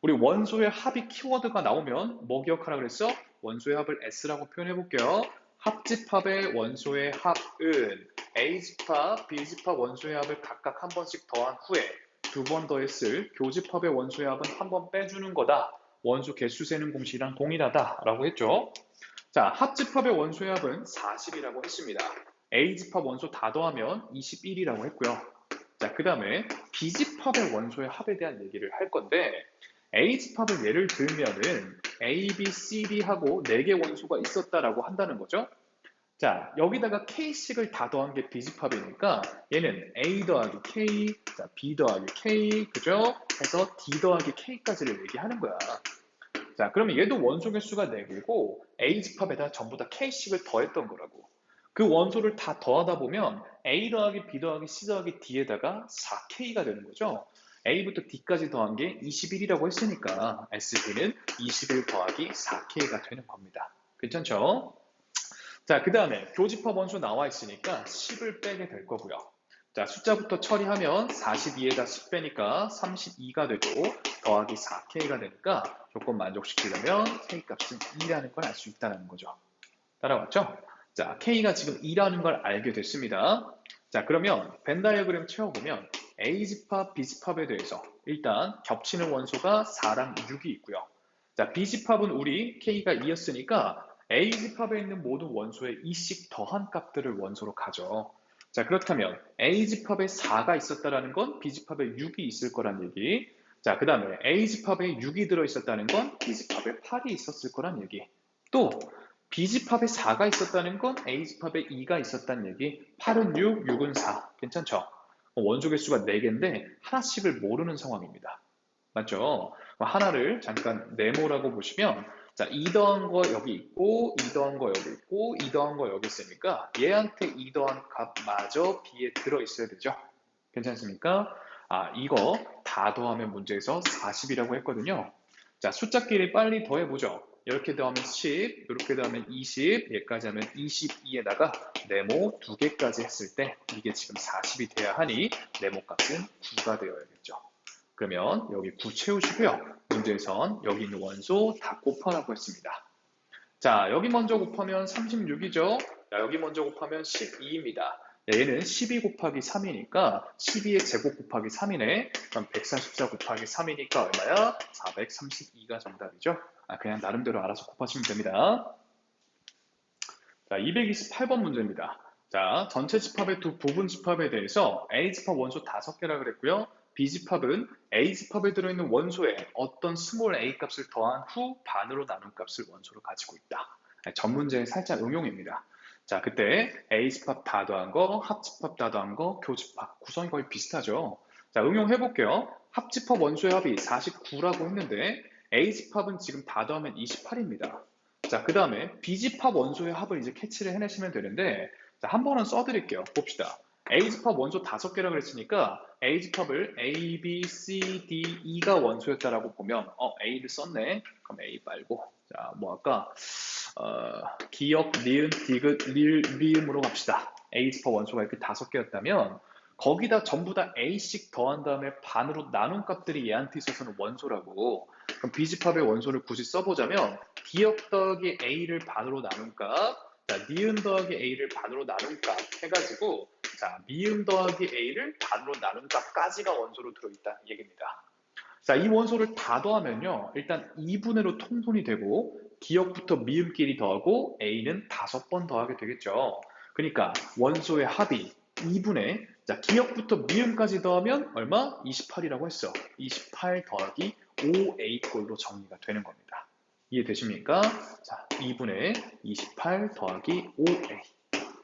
우리 원소의 합이 키워드가 나오면 뭐 기억하라 그랬어? 원소의 합을 S라고 표현해 볼게요. 합집합의 원소의 합은 A집합, B집합 원소의 합을 각각 한 번씩 더한 후에 두 번 더했을 교집합의 원소의 합은 한 번 빼주는 거다. 원소 개수 세는 공식이랑 동일하다라고 했죠. 자, 합집합의 원소의 합은 40이라고 했습니다. A집합 원소 다 더하면 21이라고 했고요. 자, 그 다음에 B집합의 원소의 합에 대한 얘기를 할 건데 A집합을 예를 들면은 A, B, C, D하고 4개 원소가 있었다라고 한다는 거죠. 자, 여기다가 K씩을 다 더한 게 B집합이니까 얘는 A 더하기 K, 자, B 더하기 K, 그죠? 해서 D 더하기 K까지를 얘기하는 거야. 자, 그러면 얘도 원소 개수가 4개고 A집합에다 전부 다 K씩을 더했던 거라고. 그 원소를 다 더하다 보면 A 더하기 B 더하기 C 더하기 D에다가 4K가 되는 거죠. A부터 D까지 더한 게 21이라고 했으니까 SB는 21 더하기 4K가 되는 겁니다. 괜찮죠? 자, 그 다음에 교집합 원소 나와 있으니까 10을 빼게 될 거고요. 자, 숫자부터 처리하면 42에다 10 빼니까 32가 되고 더하기 4K가 되니까 조건 만족시키려면 K값은 2라는 걸 알 수 있다는 거죠. 따라왔죠? 자, K가 지금 2라는 걸 알게 됐습니다. 자, 그러면 벤 다이어그램 채워보면 A집합, B집합에 대해서 일단 겹치는 원소가 4랑 6이 있고요. 자, B집합은 우리 K가 2였으니까 A집합에 있는 모든 원소에 2씩 더한 값들을 원소로 가져. 자, 그렇다면 A집합에 4가 있었다는 건 B집합에 6이 있을 거란 얘기. 자, 그 다음에 A집합에 6이 들어있었다는 건 B집합에 8이 있었을 거란 얘기. 또 B집합에 4가 있었다는 건 A집합에 2가 있었다는 얘기. 8은 6, 6은 4. 괜찮죠? 원소 개수가 4개인데 하나씩을 모르는 상황입니다. 맞죠? 하나를 잠깐 네모라고 보시면 자, 2 더한 거 여기 있고 2 더한 거 여기 있고 2 더한 거 여기 있으니까 얘한테 2 더한 값마저 B에 들어있어야 되죠. 괜찮습니까? 아, 이거 다 더하면 문제에서 40이라고 했거든요. 자, 숫자끼리 빨리 더해보죠. 이렇게 더하면 10, 이렇게 더하면 20, 얘까지 하면 22에다가 네모 2개까지 했을 때 이게 지금 40이 돼야 하니 네모 값은 9가 되어야겠죠. 그러면 여기 9 채우시고요. 문제에선 여기 있는 원소 다 곱하라고 했습니다. 자, 여기 먼저 곱하면 36이죠. 자, 여기 먼저 곱하면 12입니다. 얘는 12 곱하기 3이니까 12의 제곱 곱하기 3이네. 그럼 144 곱하기 3이니까 얼마야? 432가 정답이죠. 아, 그냥 나름대로 알아서 곱하시면 됩니다. 자, 228번 문제입니다. 자, 전체 집합의 두 부분 집합에 대해서 A집합 원소 5개라 그랬고요. B집합은 A집합에 들어있는 원소에 어떤 스몰 a 값을 더한 후 반으로 나눈 값을 원소로 가지고 있다. 전 문제의 살짝 응용입니다. 자, 그때 A집합 다 더한 거, 합집합 다 더한 거, 교집합 구성이 거의 비슷하죠. 자, 응용해 볼게요. 합집합 원소의 합이 49라고 했는데 A집합은 지금 다 더하면 28입니다. 자, 그 다음에 B집합 원소의 합을 이제 캐치를 해내시면 되는데, 자, 한 번은 써드릴게요. 봅시다. A집합 원소 5개라 그랬으니까 A집합을 A, B, C, D, E가 원소였다라고 보면 A를 썼네. 그럼 A 빨고 자, 뭐 할까? 기역, 니은, 디귿, 리을, 미음으로 갑시다. A집합 원소가 이렇게 5개였다면 거기다 전부 다 A씩 더한 다음에 반으로 나눈 값들이 얘한테 있어서는 원소라고. 그럼 B집합의 원소를 굳이 써보자면 기역 더하기 A를 반으로 나눈 값, 자, 니은 더하기 A를 반으로 나눈 값 해가지고 자, 미음 더하기 A를 반으로 나눈 값까지가 원소로 들어있다는 얘기입니다. 자, 이 원소를 다 더하면요. 일단 2분의로 통분이 되고 기역부터 미음끼리 더하고 A는 5번 더하게 되겠죠. 그러니까 원소의 합이 2분의 자, 기역부터 미음까지 더하면 얼마? 28이라고 했어. 28 더하기 5A 꼴로 정리가 되는 겁니다. 이해되십니까? 자, 2분의 28 더하기 5A.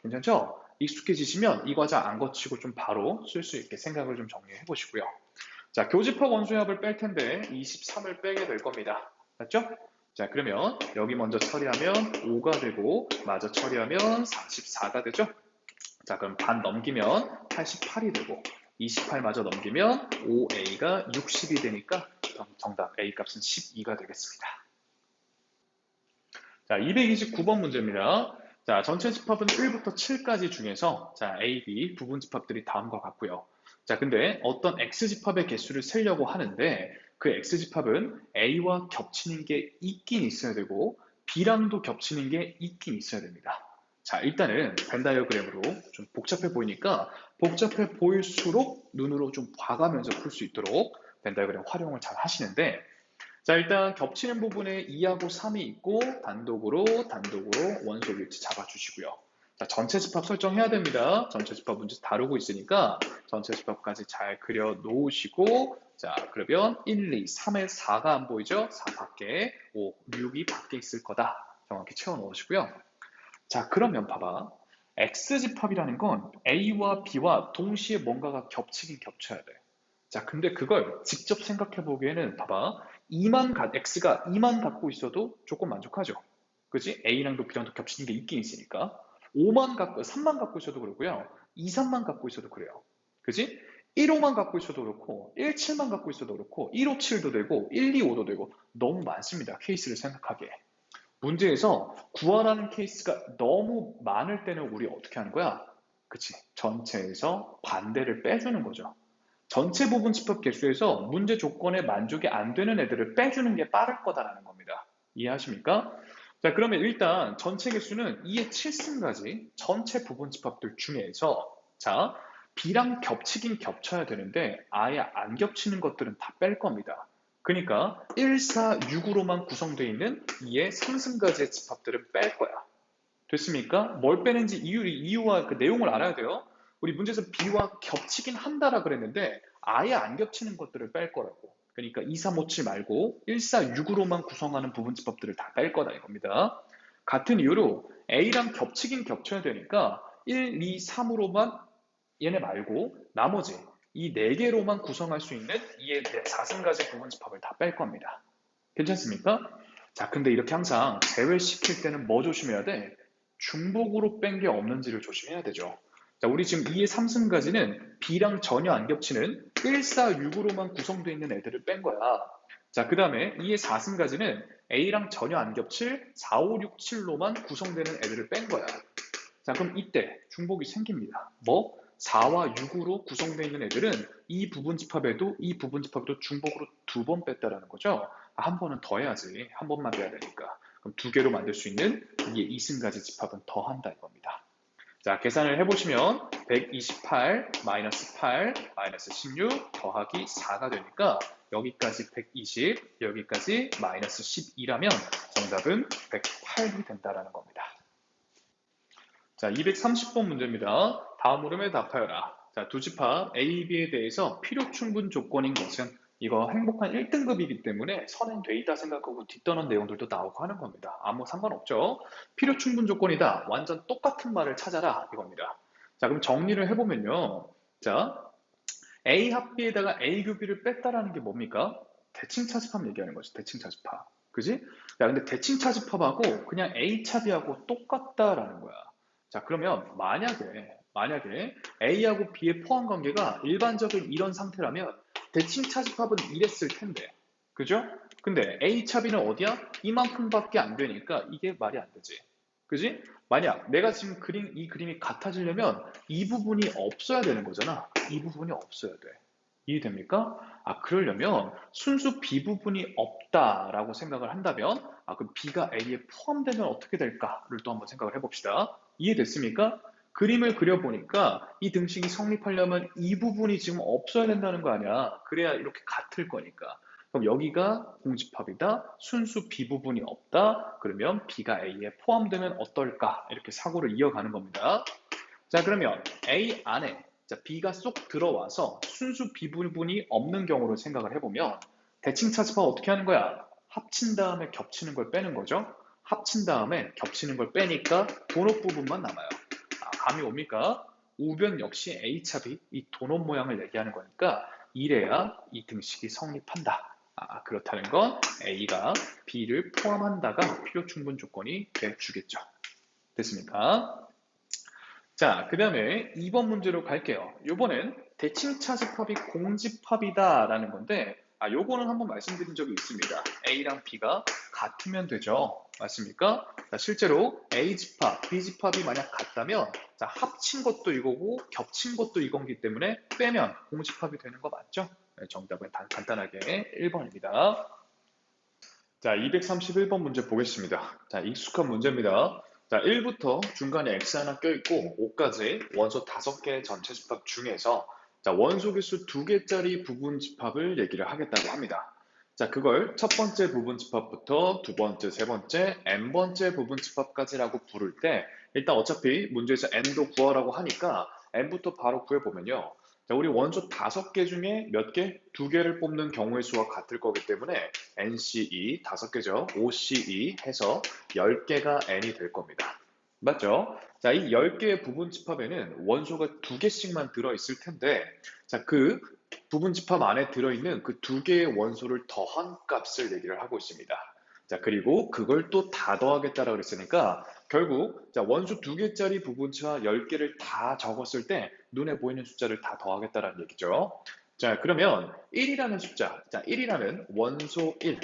괜찮죠? 익숙해지시면 이 과자 안 거치고 좀 바로 쓸 수 있게 생각을 좀 정리해 보시고요. 자, 교집합 원소의 합을 뺄 텐데 23을 빼게 될 겁니다. 맞죠? 자, 그러면 여기 먼저 처리하면 5가 되고 마저 처리하면 44가 되죠? 자, 그럼 반 넘기면 88이 되고 28마저 넘기면 5A가 60이 되니까 정답 A 값은 12가 되겠습니다. 자, 229번 문제입니다. 자, 전체 집합은 1부터 7까지 중에서 자, A, B 부분 집합들이 다음과 같고요. 자, 근데 어떤 X집합의 개수를 세려고 하는데 그 X집합은 A와 겹치는 게 있긴 있어야 되고 B랑도 겹치는 게 있긴 있어야 됩니다. 자, 일단은 벤 다이어그램으로 좀 복잡해 보이니까 복잡해 보일수록 눈으로 좀 봐가면서 풀 수 있도록 벤 다이어그램 활용을 잘 하시는데 자, 일단 겹치는 부분에 2하고 3이 있고 단독으로 원소 위치 잡아주시고요. 자, 전체 집합 설정해야 됩니다. 전체 집합 문제 다루고 있으니까 전체 집합까지 잘 그려 놓으시고 자, 그러면 1, 2, 3에 4가 안 보이죠? 4 밖에 5, 6이 밖에 있을 거다. 정확히 채워 놓으시고요. 자, 그러면 봐봐. X집합이라는 건 A와 B와 동시에 뭔가가 겹치긴 겹쳐야 돼. 자, 근데 그걸 직접 생각해 보기에는 봐봐. X가 2만 갖고 있어도 조금 만족하죠. 그지? A랑도 B랑도 겹치는 게 있긴 있으니까. 3만 갖고 있어도 그렇고요. 2, 3만 갖고 있어도 그래요. 그지? 1, 5만 갖고 있어도 그렇고, 1, 7만 갖고 있어도 그렇고, 1, 5, 7도 되고, 1, 2, 5도 되고, 너무 많습니다. 케이스를 생각하기에. 문제에서 구하라는 케이스가 너무 많을 때는 우리 어떻게 하는 거야? 그치. 전체에서 반대를 빼주는 거죠. 전체 부분 집합 개수에서 문제 조건에 만족이 안 되는 애들을 빼주는 게 빠를 거다라는 겁니다. 이해하십니까? 자, 그러면 일단 전체 개수는 2의 7승까지 전체 부분 집합들 중에서 자, B랑 겹치긴 겹쳐야 되는데 아예 안 겹치는 것들은 다 뺄 겁니다. 그러니까 1, 4, 6으로만 구성되어 있는 2의 3승까지의 집합들은 뺄 거야. 됐습니까? 뭘 빼는지 이유와 그 내용을 알아야 돼요. 우리 문제에서 B와 겹치긴 한다라 그랬는데 아예 안 겹치는 것들을 뺄 거라고. 그러니까 2, 3, 5, 7 말고 1, 4, 6으로만 구성하는 부분집합들을 다 뺄 거다 이겁니다. 같은 이유로 A랑 겹치긴 겹쳐야 되니까 1, 2, 3으로만 얘네 말고 나머지 이 4개로만 구성할 수 있는 2의 4승가지 부분집합을 다 뺄 겁니다. 괜찮습니까? 자, 근데 이렇게 항상 제외시킬 때는 뭐 조심해야 돼? 중복으로 뺀 게 없는지를 조심해야 되죠. 자, 우리 지금 2의 3승까지는 B랑 전혀 안 겹치는 1, 4, 6으로만 구성되어 있는 애들을 뺀 거야. 자, 그 다음에 2의 4승까지는 A랑 전혀 안 겹칠 4, 5, 6, 7로만 구성되는 애들을 뺀 거야. 자, 그럼 이때 중복이 생깁니다. 뭐? 4와 6으로 구성되어 있는 애들은 이 부분집합에도 중복으로 2번 뺐다라는 거죠. 한 번은 더 해야지. 한 번만 빼야 되니까. 그럼 2개로 만들 수 있는 이게 2승가지 집합은 더 한다 이겁니다. 자, 계산을 해보시면 128 마이너스 8 마이너스 16 더하기 4가 되니까 여기까지 120, 여기까지 마이너스 12라면 정답은 108이 된다라는 겁니다. 자, 230번 문제입니다. 다음 물음에 답하여라. 자, 두 집합 A, B에 대해서 필요 충분 조건인 것은 이거 행복한 1등급이기 때문에 선행돼 있다 생각하고 뒷떠는 내용들도 나오고 하는 겁니다. 아무 상관없죠. 필요 충분 조건이다. 완전 똑같은 말을 찾아라 이겁니다. 자, 그럼 정리를 해보면요. 자, A 합 B에다가 A 교 B를 뺐다라는 게 뭡니까? 대칭 차집합 얘기하는 거죠. 대칭 차집합. 그지? 야, 근데 대칭 차집합하고 그냥 A 차비하고 똑같다라는 거야. 자, 그러면 만약에 A하고 B의 포함 관계가 일반적인 이런 상태라면 대칭 차집합은 이랬을 텐데. 그죠? 근데 A 차비는 어디야? 이만큼밖에 안 되니까 이게 말이 안 되지. 그지? 만약 내가 지금 이 그림이 같아지려면 이 부분이 없어야 되는 거잖아. 이 부분이 없어야 돼. 이해됩니까? 아, 그러려면 순수 B 부분이 없다라고 생각을 한다면, 아, 그럼 B가 A에 포함되면 어떻게 될까를 또 한번 생각을 해봅시다. 이해됐습니까? 그림을 그려보니까 이 등식이 성립하려면 이 부분이 지금 없어야 된다는 거 아니야. 그래야 이렇게 같을 거니까. 그럼 여기가 공집합이다. 순수 B 부분이 없다. 그러면 B가 A에 포함되면 어떨까? 이렇게 사고를 이어가는 겁니다. 자, 그러면 A 안에 자, B가 쏙 들어와서 순수 B 부분이 없는 경우로 생각을 해보면 대칭 차집합 어떻게 하는 거야? 합친 다음에 겹치는 걸 빼는 거죠. 합친 다음에 겹치는 걸 빼니까 도넛 부분만 남아요. 아, 감이 옵니까? 우변 역시 A차비, 이 도넛 모양을 얘기하는 거니까 이래야 이 등식이 성립한다. 아, 그렇다는 건 A가 B를 포함한다가 필요 충분 조건이 돼주겠죠. 됐습니까? 자, 그 다음에 2번 문제로 갈게요. 요번엔 대칭 차집합이 공집합이다라는 건데, 아, 요거는 한번 말씀드린 적이 있습니다. A랑 B가 같으면 되죠. 맞습니까? 자, 실제로 A집합, B집합이 만약 같다면, 자, 합친 것도 이거고, 겹친 것도 이건기 때문에 빼면 공집합이 되는 거 맞죠? 네, 정답은 간단하게 1번입니다. 자, 231번 문제 보겠습니다. 자, 익숙한 문제입니다. 자, 1부터 중간에 X 하나 껴있고 5까지 원소 5개의 전체 집합 중에서 자, 원소 개수 2개짜리 부분 집합을 얘기를 하겠다고 합니다. 자, 그걸 첫 번째 부분 집합부터 두 번째, 세 번째, n번째 부분 집합까지라고 부를 때 일단 어차피 문제에서 n도 구하라고 하니까 n부터 바로 구해보면요. 자, 우리 원소 5개 중에 몇 개? 2개를 뽑는 경우의 수와 같을 거기 때문에 NCE 5개죠. OCE 해서 10개가 N이 될 겁니다. 맞죠? 자, 이 10개의 부분 집합에는 원소가 2개씩만 들어있을 텐데, 자, 그 부분 집합 안에 들어있는 그 2개의 원소를 더한 값을 얘기를 하고 있습니다. 자, 그리고 그걸 또 다 더하겠다라고 그랬으니까, 결국, 자, 원소 2개짜리 부분차 10개를 다 적었을 때, 눈에 보이는 숫자를 다 더하겠다라는 얘기죠. 자, 그러면 1이라는 숫자, 자, 1이라는 원소 1.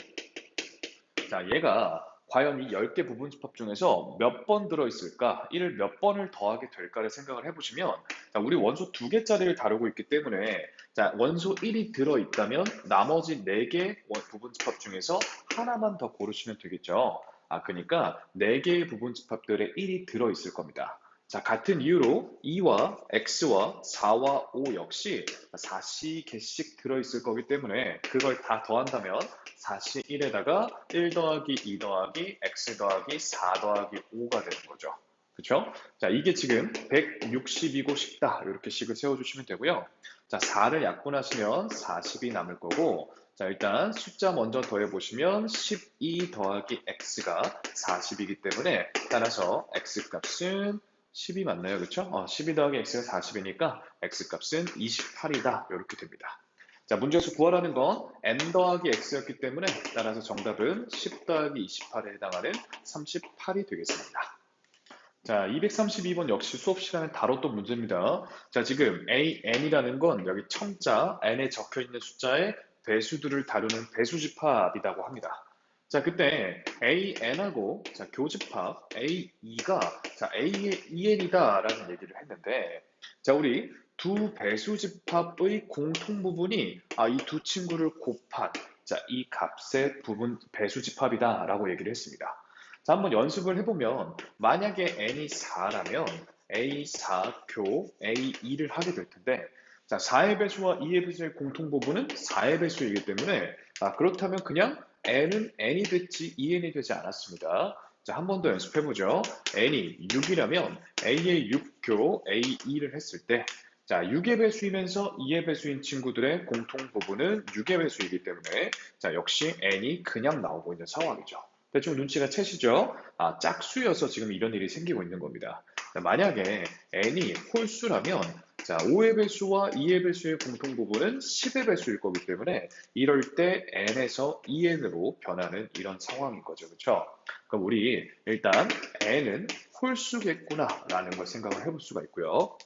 자, 얘가 과연 이 10개 부분집합 중에서 몇 번 들어있을까? 이를 몇 번을 더하게 될까를 생각을 해보시면, 자, 우리 원소 2개짜리를 다루고 있기 때문에, 자, 원소 1이 들어있다면 나머지 4개 부분집합 중에서 하나만 더 고르시면 되겠죠. 그러니까 4개의 부분집합들에 1이 들어있을 겁니다. 자, 같은 이유로 2와 X와 4와 5 역시 4시 개씩 들어있을 거기 때문에 그걸 다 더한다면 4시 1에다가 1 더하기 2 더하기 X 더하기 4 더하기 5가 되는 거죠. 그렇죠? 자, 이게 지금 160이고 싶다. 이렇게 식을 세워주시면 되고요. 자, 4를 약분하시면 40이 남을 거고, 자, 일단 숫자 먼저 더해보시면 12 더하기 X가 40이기 때문에 따라서 X 값은 10이 맞나요? 그렇죠? 12 더하기 X가 40이니까 X 값은 28이다. 이렇게 됩니다. 자, 문제에서 구하라는 건 n 더하기 x였기 때문에 따라서 정답은 10 더하기 28에 해당하는 38이 되겠습니다. 자, 232번 역시 수업 시간에 다뤘던 문제입니다. 자, 지금 AN이라는 건 여기 청자 N에 적혀 있는 숫자의 배수들을 다루는 배수집합이라고 합니다. 자, 그때 AN하고 자, 교집합 A2가 자, A의 EN이다라는 얘기를 했는데, 자, 우리 두 배수집합의 공통 부분이 이 두 친구를 곱한 자, 이 값의 부분 배수집합이다라고 얘기를 했습니다. 자, 한번 연습을 해보면 만약에 n이 4라면 a4 교 a2를 하게 될 텐데, 자, 4의 배수와 2의 배수의 공통 부분은 4의 배수이기 때문에 그렇다면 그냥 n은 n이 됐지 2n이 되지 않았습니다. 자, 한 번 더 연습해보죠. n이 6이라면 a의 6교 a2를 했을 때, 자, 6의 배수이면서 2의 배수인 친구들의 공통 부분은 6의 배수이기 때문에 자, 역시 n이 그냥 나오고 있는 상황이죠. 대충 눈치가 채시죠? 짝수여서 지금 이런 일이 생기고 있는 겁니다. 자, 만약에 n이 홀수라면 자, 5의 배수와 2의 배수의 공통 부분은 10의 배수일 거기 때문에 이럴 때 n에서 2n으로 변하는 이런 상황인 거죠. 그렇죠? 그럼 우리 일단 n은 홀수겠구나라는 걸 생각을 해볼 수가 있고요.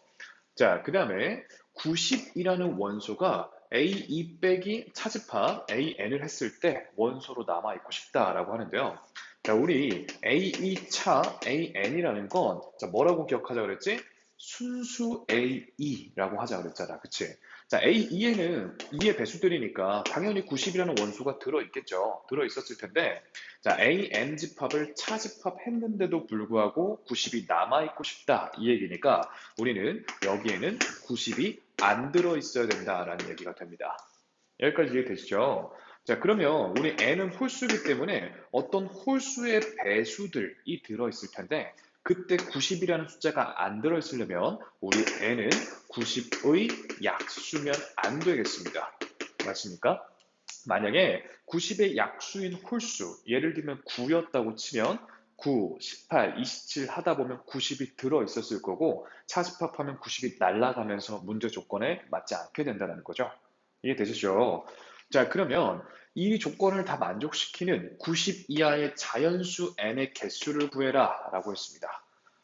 자, 그 다음에 90이라는 원소가 A2 빼기 차집합 AN을 했을 때 원소로 남아있고 싶다라고 하는데요. 자, 우리 A2 차 AN이라는 건 자, 뭐라고 기억하자 그랬지? 순수 A2라고 하자 그랬잖아. 그치? 자, A2에는 2의 배수들이니까 당연히 90이라는 원소가 들어있겠죠. 들어있었을 텐데, 자, AN 집합을 차집합했는데도 불구하고 90이 남아있고 싶다. 이 얘기니까 우리는 여기에는 90이 안 들어있어야 된다라는 얘기가 됩니다. 여기까지 이해되시죠? 자, 그러면 우리 n은 홀수이기 때문에 어떤 홀수의 배수들이 들어있을 텐데 그때 90이라는 숫자가 안 들어있으려면 우리 n은 90의 약수면 안 되겠습니다. 맞습니까? 만약에 90의 약수인 홀수, 예를 들면 9였다고 치면 9, 18, 27 하다 보면 90이 들어있었을 거고 차집합하면 90이 날아가면서 문제 조건에 맞지 않게 된다는 거죠. 이해되시죠? 자, 그러면 이 조건을 다 만족시키는 90 이하의 자연수 n의 개수를 구해라 라고 했습니다.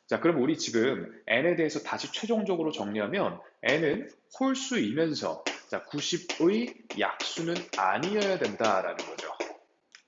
자, 그럼 우리 지금 n에 대해서 다시 최종적으로 정리하면 n은 홀수이면서 자, 90의 약수는 아니어야 된다라는 거죠.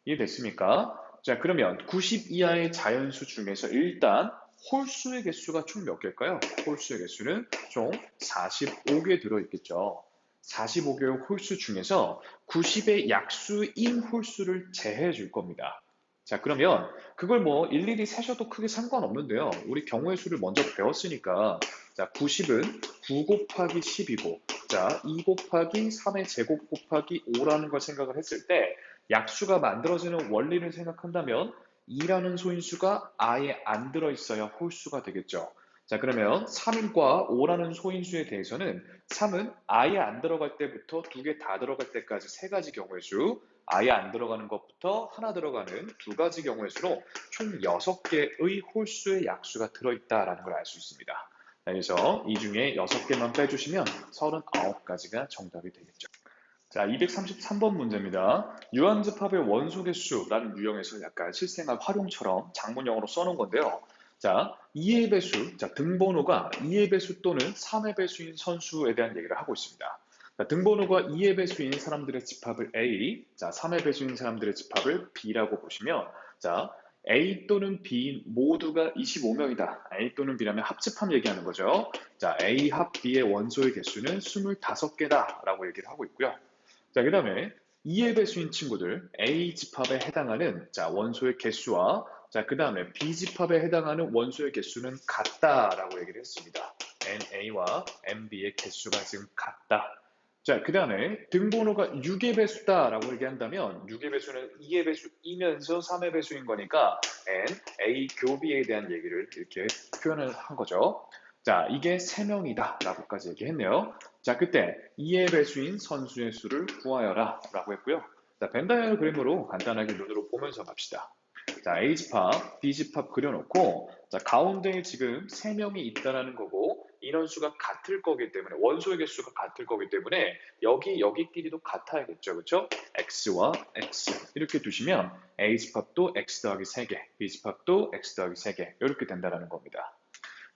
이해됐습니까? 자, 그러면 90 이하의 자연수 중에서 일단 홀수의 개수가 총 몇 개일까요? 홀수의 개수는 총 45개 들어있겠죠. 45개의 홀수 중에서 90의 약수인 홀수를 제해해 줄 겁니다. 자, 그러면 그걸 뭐 일일이 세셔도 크게 상관없는데요. 우리 경우의 수를 먼저 배웠으니까 자, 90은 9 곱하기 10이고 자, 2 곱하기 3의 제곱 곱하기 5라는 걸 생각을 했을 때 약수가 만들어지는 원리를 생각한다면 2라는 소인수가 아예 안 들어있어야 홀수가 되겠죠. 자, 그러면 3과 5라는 소인수에 대해서는 3은 아예 안 들어갈 때부터 2개 다 들어갈 때까지 3가지 경우의 수, 아예 안 들어가는 것부터 하나 들어가는 2가지 경우의 수로 총 6개의 홀수의 약수가 들어있다는 걸 알 수 있습니다. 그래서 이 중에 6개만 빼주시면 39가지가 정답이 되겠죠. 자, 233번 문제입니다. 유한집합의 원소 개수라는 유형에서 약간 실생활 활용처럼 장문형으로 써놓은 건데요. 자, 2의 배수, 자, 등번호가 2의 배수 또는 3의 배수인 선수에 대한 얘기를 하고 있습니다. 자, 등번호가 2의 배수인 사람들의 집합을 A, 자, 3의 배수인 사람들의 집합을 B라고 보시면, 자, A 또는 B인 모두가 25명이다. A 또는 B라면 합집합 얘기하는 거죠. 자, A 합 B의 원소의 개수는 25개다 라고 얘기를 하고 있고요. 자, 그 다음에 2의 배수인 친구들 A 집합에 해당하는 자, 원소의 개수와 자, 그 다음에 B 집합에 해당하는 원소의 개수는 같다라고 얘기를 했습니다. NA와 NB의 개수가 지금 같다. 자, 그 다음에 등번호가 6의 배수다라고 얘기한다면 6의 배수는 2의 배수이면서 3의 배수인 거니까 N, A 교비에 대한 얘기를 이렇게 표현을 한 거죠. 자, 이게 3명이다 라고까지 얘기했네요. 자, 그때 2의 배수인 선수의 수를 구하여라 라고 했고요. 자, 벤다이어그램으로 간단하게 눈으로 보면서 갑시다. 자, A집합, B집합 그려놓고 자, 가운데에 지금 3명이 있다라는 거고 인원수가 같을 거기 때문에 원소의 개수가 같을 거기 때문에 여기끼리도 같아야겠죠. 그렇죠? X와 X 이렇게 두시면 A집합도 X 더하기 3개, B집합도 X 더하기 3개 이렇게 된다는 겁니다.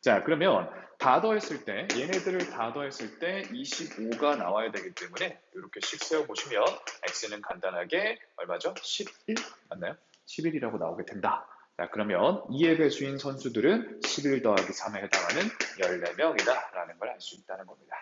자, 그러면 다 더했을 때, 얘네들을 다 더했을 때 25가 나와야 되기 때문에 이렇게 식 세워보시면 x는 간단하게 얼마죠? 11 맞나요? 11이라고 나오게 된다. 자, 그러면 2의 배수인 선수들은 11 더하기 3에 해당하는 14명이다 라는 걸 알 수 있다는 겁니다.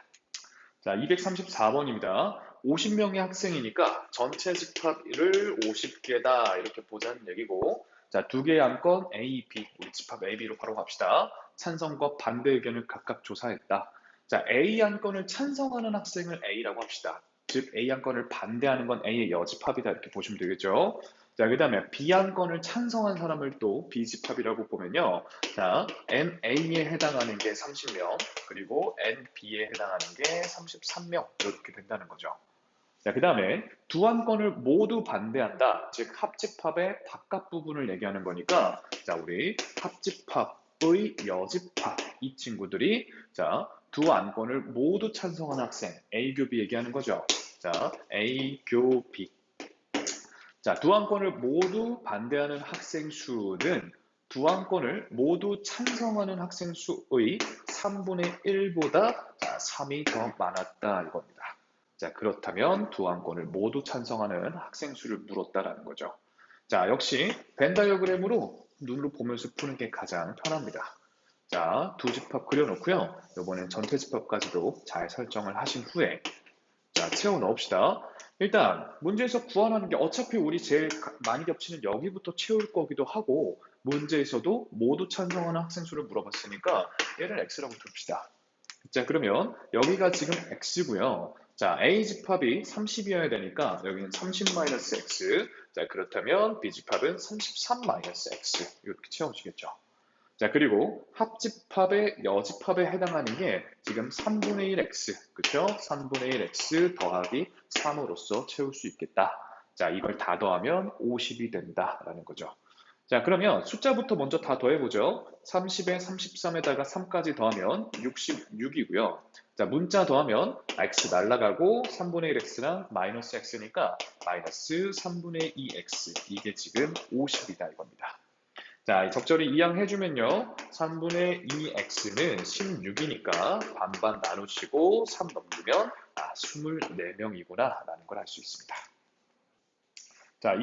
자, 234번입니다. 50명의 학생이니까 전체 집합을 50개다 이렇게 보자는 얘기고 자, 두 개의 안건 A, B, 우리 집합 A, B로 바로 갑시다. 찬성과 반대 의견을 각각 조사했다. 자, A 안건을 찬성하는 학생을 A라고 합시다. 즉, A 안건을 반대하는 건 A의 여집합이다 이렇게 보시면 되겠죠. 자, 그 다음에 B 안건을 찬성한 사람을 또 B집합이라고 보면요. 자, NA에 해당하는 게 30명, 그리고 NB에 해당하는 게 33명 이렇게 된다는 거죠. 자, 그 다음에 두 안건을 모두 반대한다. 즉 합집합의 바깥 부분을 얘기하는 거니까 자, 우리 합집합의 여집합 이 친구들이 자, 두 안건을 모두 찬성하는 학생 A 교비 얘기하는 거죠. 자, A 교비. 자, 두 안건을 모두 반대하는 학생 수는 두 안건을 모두 찬성하는 학생 수의 3분의 1보다 3이 더 많았다 이겁니다. 자, 그렇다면 두 안건을 모두 찬성하는 학생 수를 물었다라는 거죠. 자, 역시 벤 다이어그램으로 눈으로 보면서 푸는 게 가장 편합니다. 자, 두 집합 그려놓고요. 이번엔 전체 집합까지도 잘 설정을 하신 후에 자, 채워 넣읍시다. 일단 문제에서 구하라는 게 어차피 우리 제일 많이 겹치는 여기부터 채울 거기도 하고 문제에서도 모두 찬성하는 학생 수를 물어봤으니까 얘를 x라고 둡시다. 자, 그러면 여기가 지금 x고요. 자, A집합이 30이어야 되니까 여기는 30-x. 자, 그렇다면 B집합은 33-x. 이렇게 채워지겠죠. 자, 그리고 합집합의 여집합에 해당하는 게 지금 3분의 1x, 그쵸? 3분의 1x 더하기 3으로써 채울 수 있겠다. 자, 이걸 다 더하면 50이 된다라는 거죠. 자, 그러면 숫자부터 먼저 다 더해보죠. 30에 33에다가 3까지 더하면 66이고요. 자, 문자 더하면 x 날라가고 3분의 1x랑 마이너스 x니까 마이너스 3분의 2x. 이게 지금 50이다 이겁니다. 자, 적절히 이항해주면요. 3분의 2x는 16이니까 반반 나누시고 3 넘기면 24명이구나 라는 걸 알 수 있습니다. 자,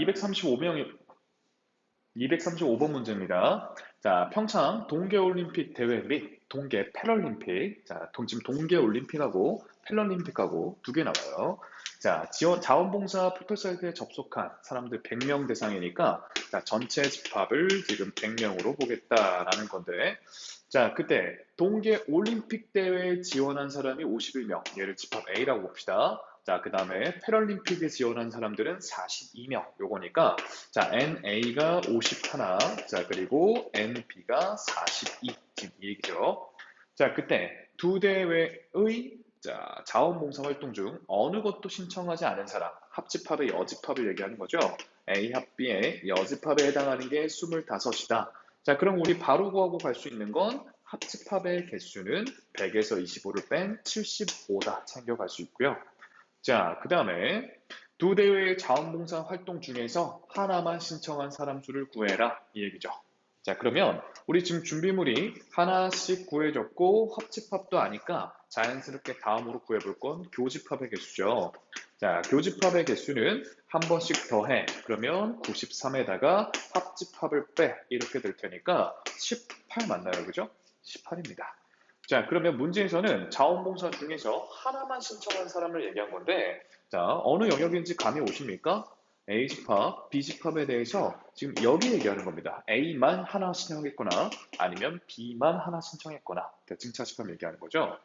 235번 문제입니다. 자, 평창 동계올림픽 대회 및 동계 패럴림픽. 자, 지금 동계올림픽하고 패럴림픽하고 두 개 나와요. 자, 자원봉사 포털사이트에 접속한 사람들 100명 대상이니까 자, 전체 집합을 지금 100명으로 보겠다라는 건데 자, 그때 동계올림픽 대회에 지원한 사람이 51명, 얘를 집합 A라고 봅시다. 자, 그 다음에 패럴림픽에 지원한 사람들은 42명, 요거니까 자, NA가 51, 자, 그리고 NB가 42, 지금 이 얘기죠. 자, 그때 두 대회의 자, 자원봉사 활동 중 어느 것도 신청하지 않은 사람, 합집합의 여집합을 얘기하는 거죠. A 합 B의 여집합에 해당하는 게 25이다. 자, 그럼 우리 바로 구하고 갈 수 있는 건 합집합의 개수는 100에서 25를 뺀 75다 챙겨갈 수 있고요. 자, 그 다음에 두 대회의 자원봉사 활동 중에서 하나만 신청한 사람 수를 구해라 이 얘기죠. 자, 그러면 우리 지금 준비물이 하나씩 구해졌고 합집합도 아니까 자연스럽게 다음으로 구해볼 건 교집합의 개수죠. 자, 교집합의 개수는 한 번씩 더해. 그러면 93에다가 합집합을 빼. 이렇게 될 테니까 18 맞나요? 그죠? 18입니다. 자, 그러면 문제에서는 자원봉사 중에서 하나만 신청한 사람을 얘기한 건데, 자, 어느 영역인지 감이 오십니까? A집합, B집합에 대해서 지금 여기 얘기하는 겁니다. A만 하나 신청했거나 아니면 B만 하나 신청했거나 대칭차집합 얘기하는 거죠.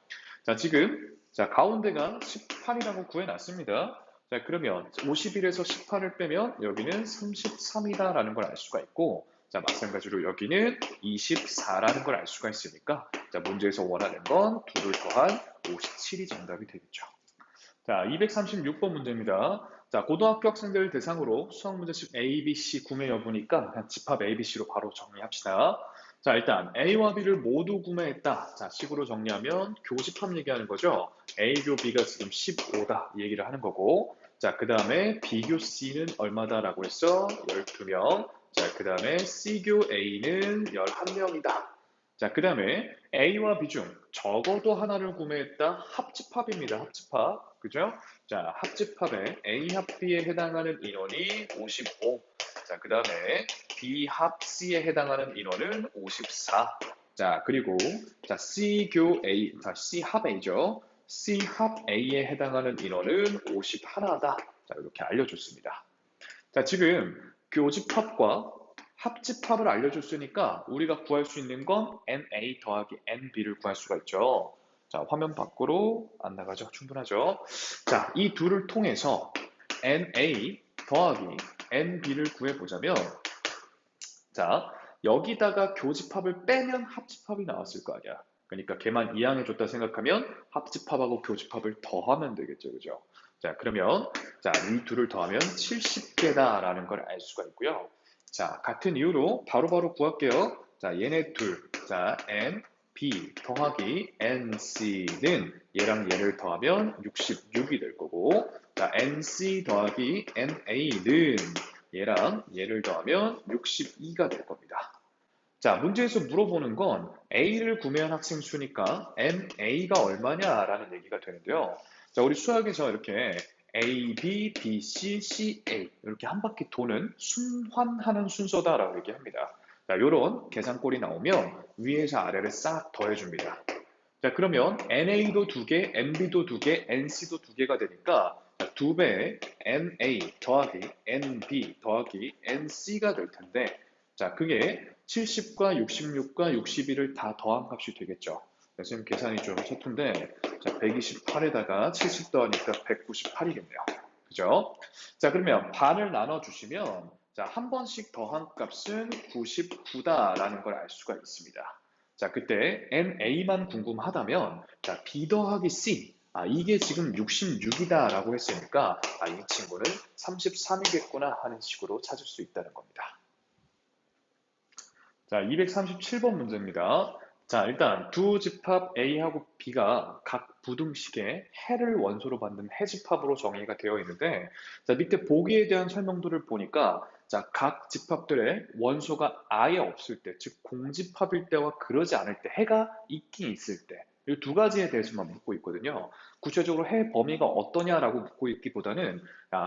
자, 지금 자, 가운데가 18이라고 구해놨습니다. 자, 그러면 51에서 18을 빼면 여기는 33이다라는 걸 알 수가 있고, 자, 마찬가지로 여기는 24라는 걸 알 수가 있으니까, 자, 문제에서 원하는 건 2를 더한 57이 정답이 되겠죠. 자, 236번 문제입니다. 자, 고등학교 학생들 대상으로 수학 문제집 A, B, C 구매 여부니까 그냥 집합 A, B, C로 바로 정리합시다. 자, 일단 A와 B를 모두 구매했다. 자, 식으로 정리하면 교집합 얘기하는 거죠. A교 B가 지금 15다 이 얘기를 하는 거고, 자, 그 다음에 B교 C는 얼마다라고 했어? 12명. 자, 그 다음에 C교 A는 11명이다. 자, 그 다음에 A와 B 중 적어도 하나를 구매했다. 합집합입니다. 합집합. 그죠? 자, 합집합에 A 합 B에 해당하는 인원이 55. 자, 그 다음에 B 합 C에 해당하는 인원은 54. 자, 그리고 자, C교 A, 자, C 합 A죠. C 합 A에 해당하는 인원은 51다. 자, 이렇게 알려줬습니다. 자, 지금 교집합과 합집합을 알려줬으니까 우리가 구할 수 있는 건 NA 더하기 NB를 구할 수가 있죠. 자, 화면 밖으로 안 나가죠? 충분하죠? 자, 이 둘을 통해서 NA 더하기 NB를 구해보자면, 자, 여기다가 교집합을 빼면 합집합이 나왔을 거 아니야. 그러니까 걔만 이항해줬다 생각하면 합집합하고 교집합을 더하면 되겠죠. 그죠? 자, 그러면 자, 이 둘을 더하면 70개다라는 걸 알 수가 있고요. 자, 같은 이유로 바로바로 구할게요. 자, 얘네 둘. 자, N, B 더하기 NC는 얘랑 얘를 더하면 66이 될 거고, 자, NC 더하기 NA는 얘랑 얘를 더하면 62가 될 겁니다. 자, 문제에서 물어보는 건 A를 구매한 학생 수니까 NA가 얼마냐라는 얘기가 되는데요. 자, 우리 수학에서 이렇게 A, B, B, C, C, A 이렇게 한 바퀴 도는 순환하는 순서다라고 얘기합니다. 자, 요런 계산꼴이 나오면 위에서 아래를 싹 더해줍니다. 자, 그러면 NA도 2개, NB도 2개, NC도 2개가 되니까 2배의 NA 더하기 NB 더하기 NC가 될 텐데, 자, 그게 70과 66과 61을 다 더한 값이 되겠죠. 선생님 계산이 좀 서툰데, 자, 128에다가 70 더하니까 198이겠네요. 그죠? 자, 그러면 반을 나눠주시면, 자, 한 번씩 더한 값은 99다라는 걸 알 수가 있습니다. 자, 그때 NA만 궁금하다면, 자, B 더하기 C. 이게 지금 66이다라고 했으니까, 이 친구는 33이겠구나 하는 식으로 찾을 수 있다는 겁니다. 자, 237번 문제입니다. 자, 일단 두 집합 A하고 B가 각 부등식의 해를 원소로 받는 해집합으로 정의가 되어 있는데, 자, 밑에 보기에 대한 설명들을 보니까, 자, 각 집합들의 원소가 아예 없을 때, 즉 공집합일 때와 그러지 않을 때, 해가 있긴 있을 때, 이 두 가지에 대해서만 묻고 있거든요. 구체적으로 해 범위가 어떠냐라고 묻고 있기보다는,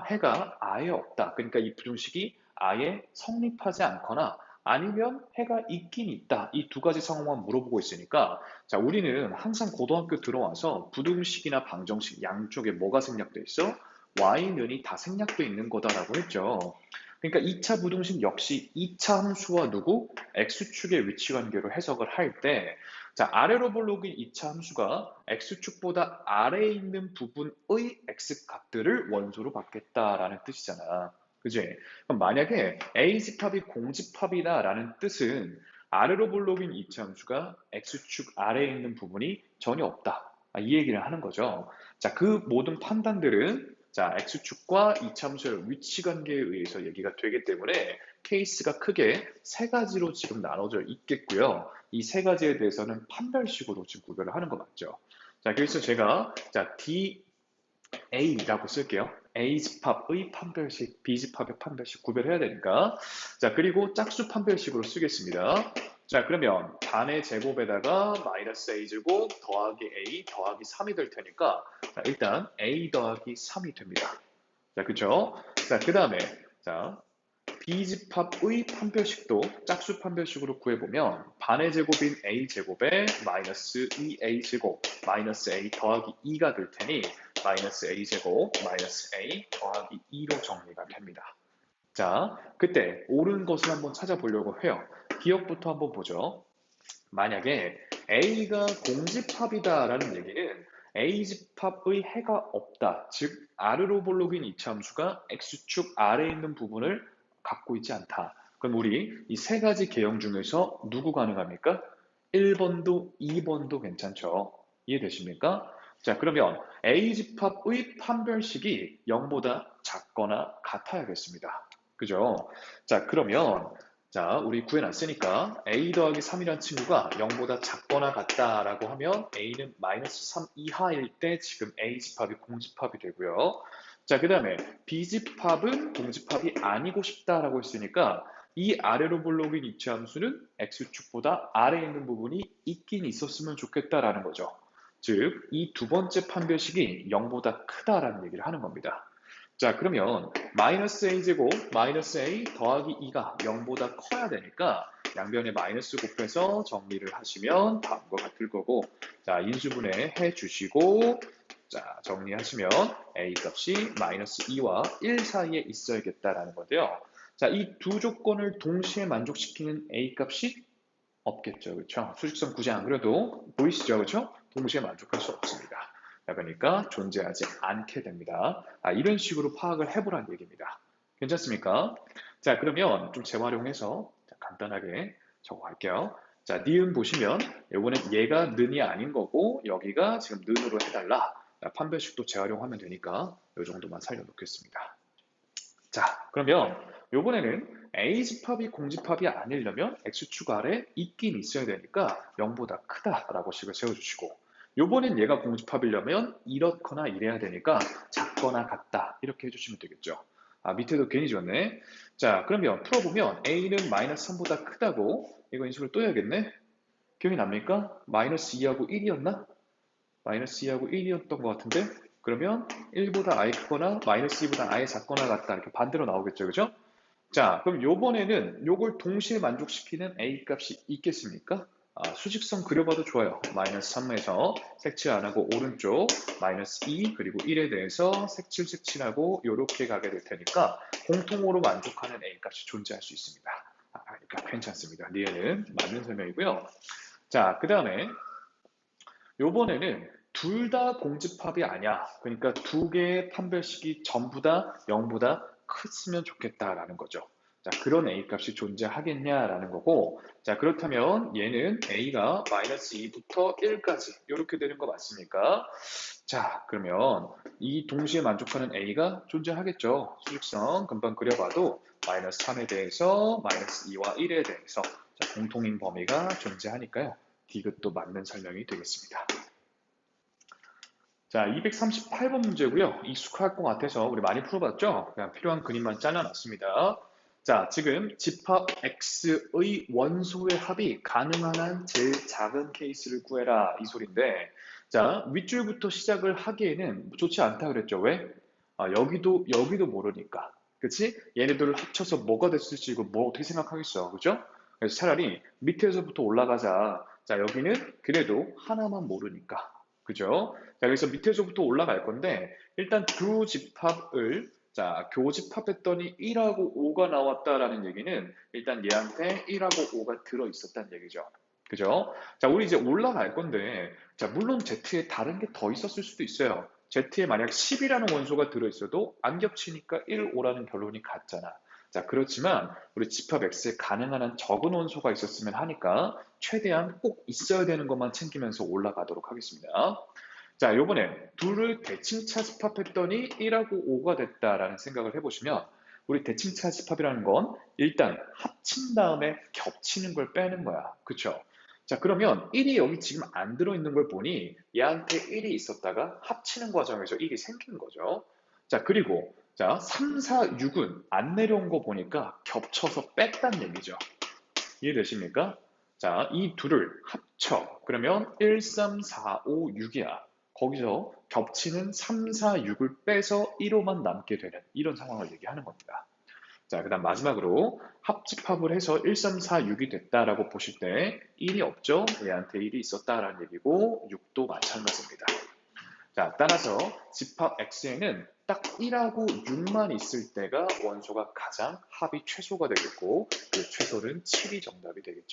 해가 아예 없다. 그러니까 이 부등식이 아예 성립하지 않거나 아니면 해가 있긴 있다. 이 두 가지 상황만 물어보고 있으니까, 자, 우리는 항상 고등학교 들어와서 부등식이나 방정식 양쪽에 뭐가 생략돼 있어? y는이 다 생략돼 있는 거다라고 했죠. 그러니까 2차 부등식 역시 2차 함수와 누구? x축의 위치 관계로 해석을 할 때, 자, 아래로 볼록인 2차 함수가 x축보다 아래에 있는 부분의 x값들을 원소로 받겠다라는 뜻이잖아. 그지? 그럼 만약에 A집합이 공집합이다라는 뜻은 아래로 볼록인 이차함수가 X축 아래에 있는 부분이 전혀 없다. 이 얘기를 하는 거죠. 자, 그 모든 판단들은 자, X축과 이차함수의 위치 관계에 의해서 얘기가 되기 때문에 케이스가 크게 세 가지로 지금 나눠져 있겠고요. 이 세 가지에 대해서는 판별식으로 지금 구별을 하는 거 맞죠? 자, 그래서 제가 자, DA라고 쓸게요. A집합의 판별식, B집합의 판별식 구별해야 되니까. 자, 그리고 짝수 판별식으로 쓰겠습니다. 자, 그러면 반의 제곱에다가 마이너스 A제곱 더하기 A 더하기 3이 될 테니까, 자, 일단 A 더하기 3이 됩니다. 자, 그쵸? 자, 그 다음에, 자, B집합의 판별식도 짝수 판별식으로 구해보면 반의 제곱인 A제곱에 마이너스 2A제곱 마이너스 A 더하기 2가 될 테니 마이너스 A제곱 마이너스 A 더하기 2로 정리가 됩니다. 자, 그때 옳은 것을 한번 찾아보려고 해요. 기억부터 한번 보죠. 만약에 A가 공집합이다라는 얘기는 A집합의 해가 없다. 즉, 아르로볼록인 이차함수가 X축 아래에 있는 부분을 갖고 있지 않다. 그럼 우리 이 세 가지 개형 중에서 누구 가능합니까? 1번도 2번도 괜찮죠. 이해되십니까? 자, 그러면 A집합의 판별식이 0보다 작거나 같아야겠습니다. 그죠? 자, 그러면 자, 우리 구해놨으니까 a 더하기 3이란 친구가 0보다 작거나 같다라고 하면 a는 마이너스 3 이하일 때 지금 a집합이 공집합이 되고요. 자, 그 다음에 b집합은 공집합이 아니고 싶다라고 했으니까 이 아래로 볼록인 이치함수는 x축보다 아래에 있는 부분이 있긴 있었으면 좋겠다라는 거죠. 즉, 이 두 번째 판별식이 0보다 크다라는 얘기를 하는 겁니다. 자, 그러면 마이너스 a제곱 마이너스 a 더하기 2가 0보다 커야 되니까 양변에 마이너스 곱해서 정리를 하시면 다음과 같을 거고, 자, 인수분해 해주시고, 자, 정리하시면 a 값이 마이너스 2와 1 사이에 있어야겠다라는 건데요. 자, 이 두 조건을 동시에 만족시키는 a 값이 없겠죠. 그렇죠? 수직선 굳이 안 그려도 보이시죠? 그렇죠? 동시에 만족할 수 없습니다. 그러니까 존재하지 않게 됩니다. 이런 식으로 파악을 해보라는 얘기입니다. 괜찮습니까? 자, 그러면 좀 재활용해서 간단하게 적어갈게요. 자, 니은 보시면 이거는 얘가 는이 아닌 거고 여기가 지금 는으로 해달라. 자, 판별식도 재활용하면 되니까 이 정도만 살려놓겠습니다. 자, 그러면 요번에는 A집합이 공집합이 아니려면 X축 아래 있긴 있어야 되니까 0보다 크다라고 식을 세워주시고, 요번엔 얘가 공집합이려면 이렇거나 이래야 되니까 작거나 같다 이렇게 해주시면 되겠죠. 밑에도 괜히 지웠네. 자, 그러면 풀어보면 A는 마이너스 3보다 크다고, 이거 인수를 또 해야겠네. 기억이 납니까? 마이너스 2하고 1이었나? 마이너스 2하고 1이었던 것 같은데, 그러면 1보다 i 크거나 마이너스 2보다 i 작거나 같다 이렇게 반대로 나오겠죠, 그죠? 자, 그럼 요번에는 요걸 동시에 만족시키는 a 값이 있겠습니까? 수직선 그려봐도 좋아요. 마이너스 3에서 색칠 안 하고 오른쪽 마이너스 2 그리고 1에 대해서 색칠하고 요렇게 가게 될 테니까 공통으로 만족하는 a 값이 존재할 수 있습니다. 그러니까 괜찮습니다. 리에는 맞는 설명이고요. 자, 그 다음에 요번에는 둘 다 공집합이 아니야. 그러니까 두 개의 판별식이 전부 다 0보다 크으면 좋겠다라는 거죠. 자, 그런 a 값이 존재하겠냐라는 거고, 자, 그렇다면 얘는 a가 마이너스 2부터 1까지 이렇게 되는 거 맞습니까? 자, 그러면 이 동시에 만족하는 a가 존재하겠죠. 수직선 금방 그려봐도 마이너스 3에 대해서 마이너스 2와 1에 대해서 자, 공통인 범위가 존재하니까요. 디귿도 맞는 설명이 되겠습니다. 자, 238번 문제고요. 익숙할 것 같아서 우리 많이 풀어봤죠? 그냥 필요한 그림만 잘라놨습니다. 자, 지금 집합 X의 원소의 합이 가능한 한 제일 작은 케이스를 구해라 이 소리인데, 자, 윗줄부터 시작을 하기에는 좋지 않다 그랬죠. 왜? 여기도 모르니까. 그치? 얘네들을 합쳐서 뭐가 됐을지 이거 뭐 어떻게 생각하겠어. 그죠? 그래서 차라리 밑에서부터 올라가자. 자, 여기는 그래도 하나만 모르니까. 그죠? 자, 그래서 밑에서부터 올라갈 건데, 일단 두 집합을, 자, 교집합했더니 1하고 5가 나왔다라는 얘기는 일단 얘한테 1하고 5가 들어있었다는 얘기죠. 그죠? 자, 우리 이제 올라갈 건데, 자, 물론 Z에 다른 게 더 있었을 수도 있어요. Z에 만약 10이라는 원소가 들어있어도 안 겹치니까 1, 5라는 결론이 같잖아. 자, 그렇지만 우리 집합 X에 가능한 한 적은 원소가 있었으면 하니까 최대한 꼭 있어야 되는 것만 챙기면서 올라가도록 하겠습니다. 자, 요번에 둘을 대칭차 집합했더니 1하고 5가 됐다라는 생각을 해보시면 우리 대칭차 집합이라는 건 일단 합친 다음에 겹치는 걸 빼는 거야. 그쵸? 자, 그러면 1이 여기 지금 안 들어있는 걸 보니 얘한테 1이 있었다가 합치는 과정에서 1이 생긴 거죠. 자, 그리고 자, 3, 4, 6은 안 내려온 거 보니까 겹쳐서 뺐다는 얘기죠. 이해되십니까? 자, 이 둘을 합쳐. 그러면 1, 3, 4, 5, 6이야. 거기서 겹치는 3, 4, 6을 빼서 1호만 남게 되는 이런 상황을 얘기하는 겁니다. 자, 그 다음 마지막으로 합집합을 해서 1, 3, 4, 6이 됐다라고 보실 때 1이 없죠? 얘한테 1이 있었다라는 얘기고 6도 마찬가지입니다. 자, 따라서 집합 X에는 딱 1하고 6만 있을 때가 원소가 가장 합이 최소가 되겠고 그 최소는 7이 정답이 되겠죠.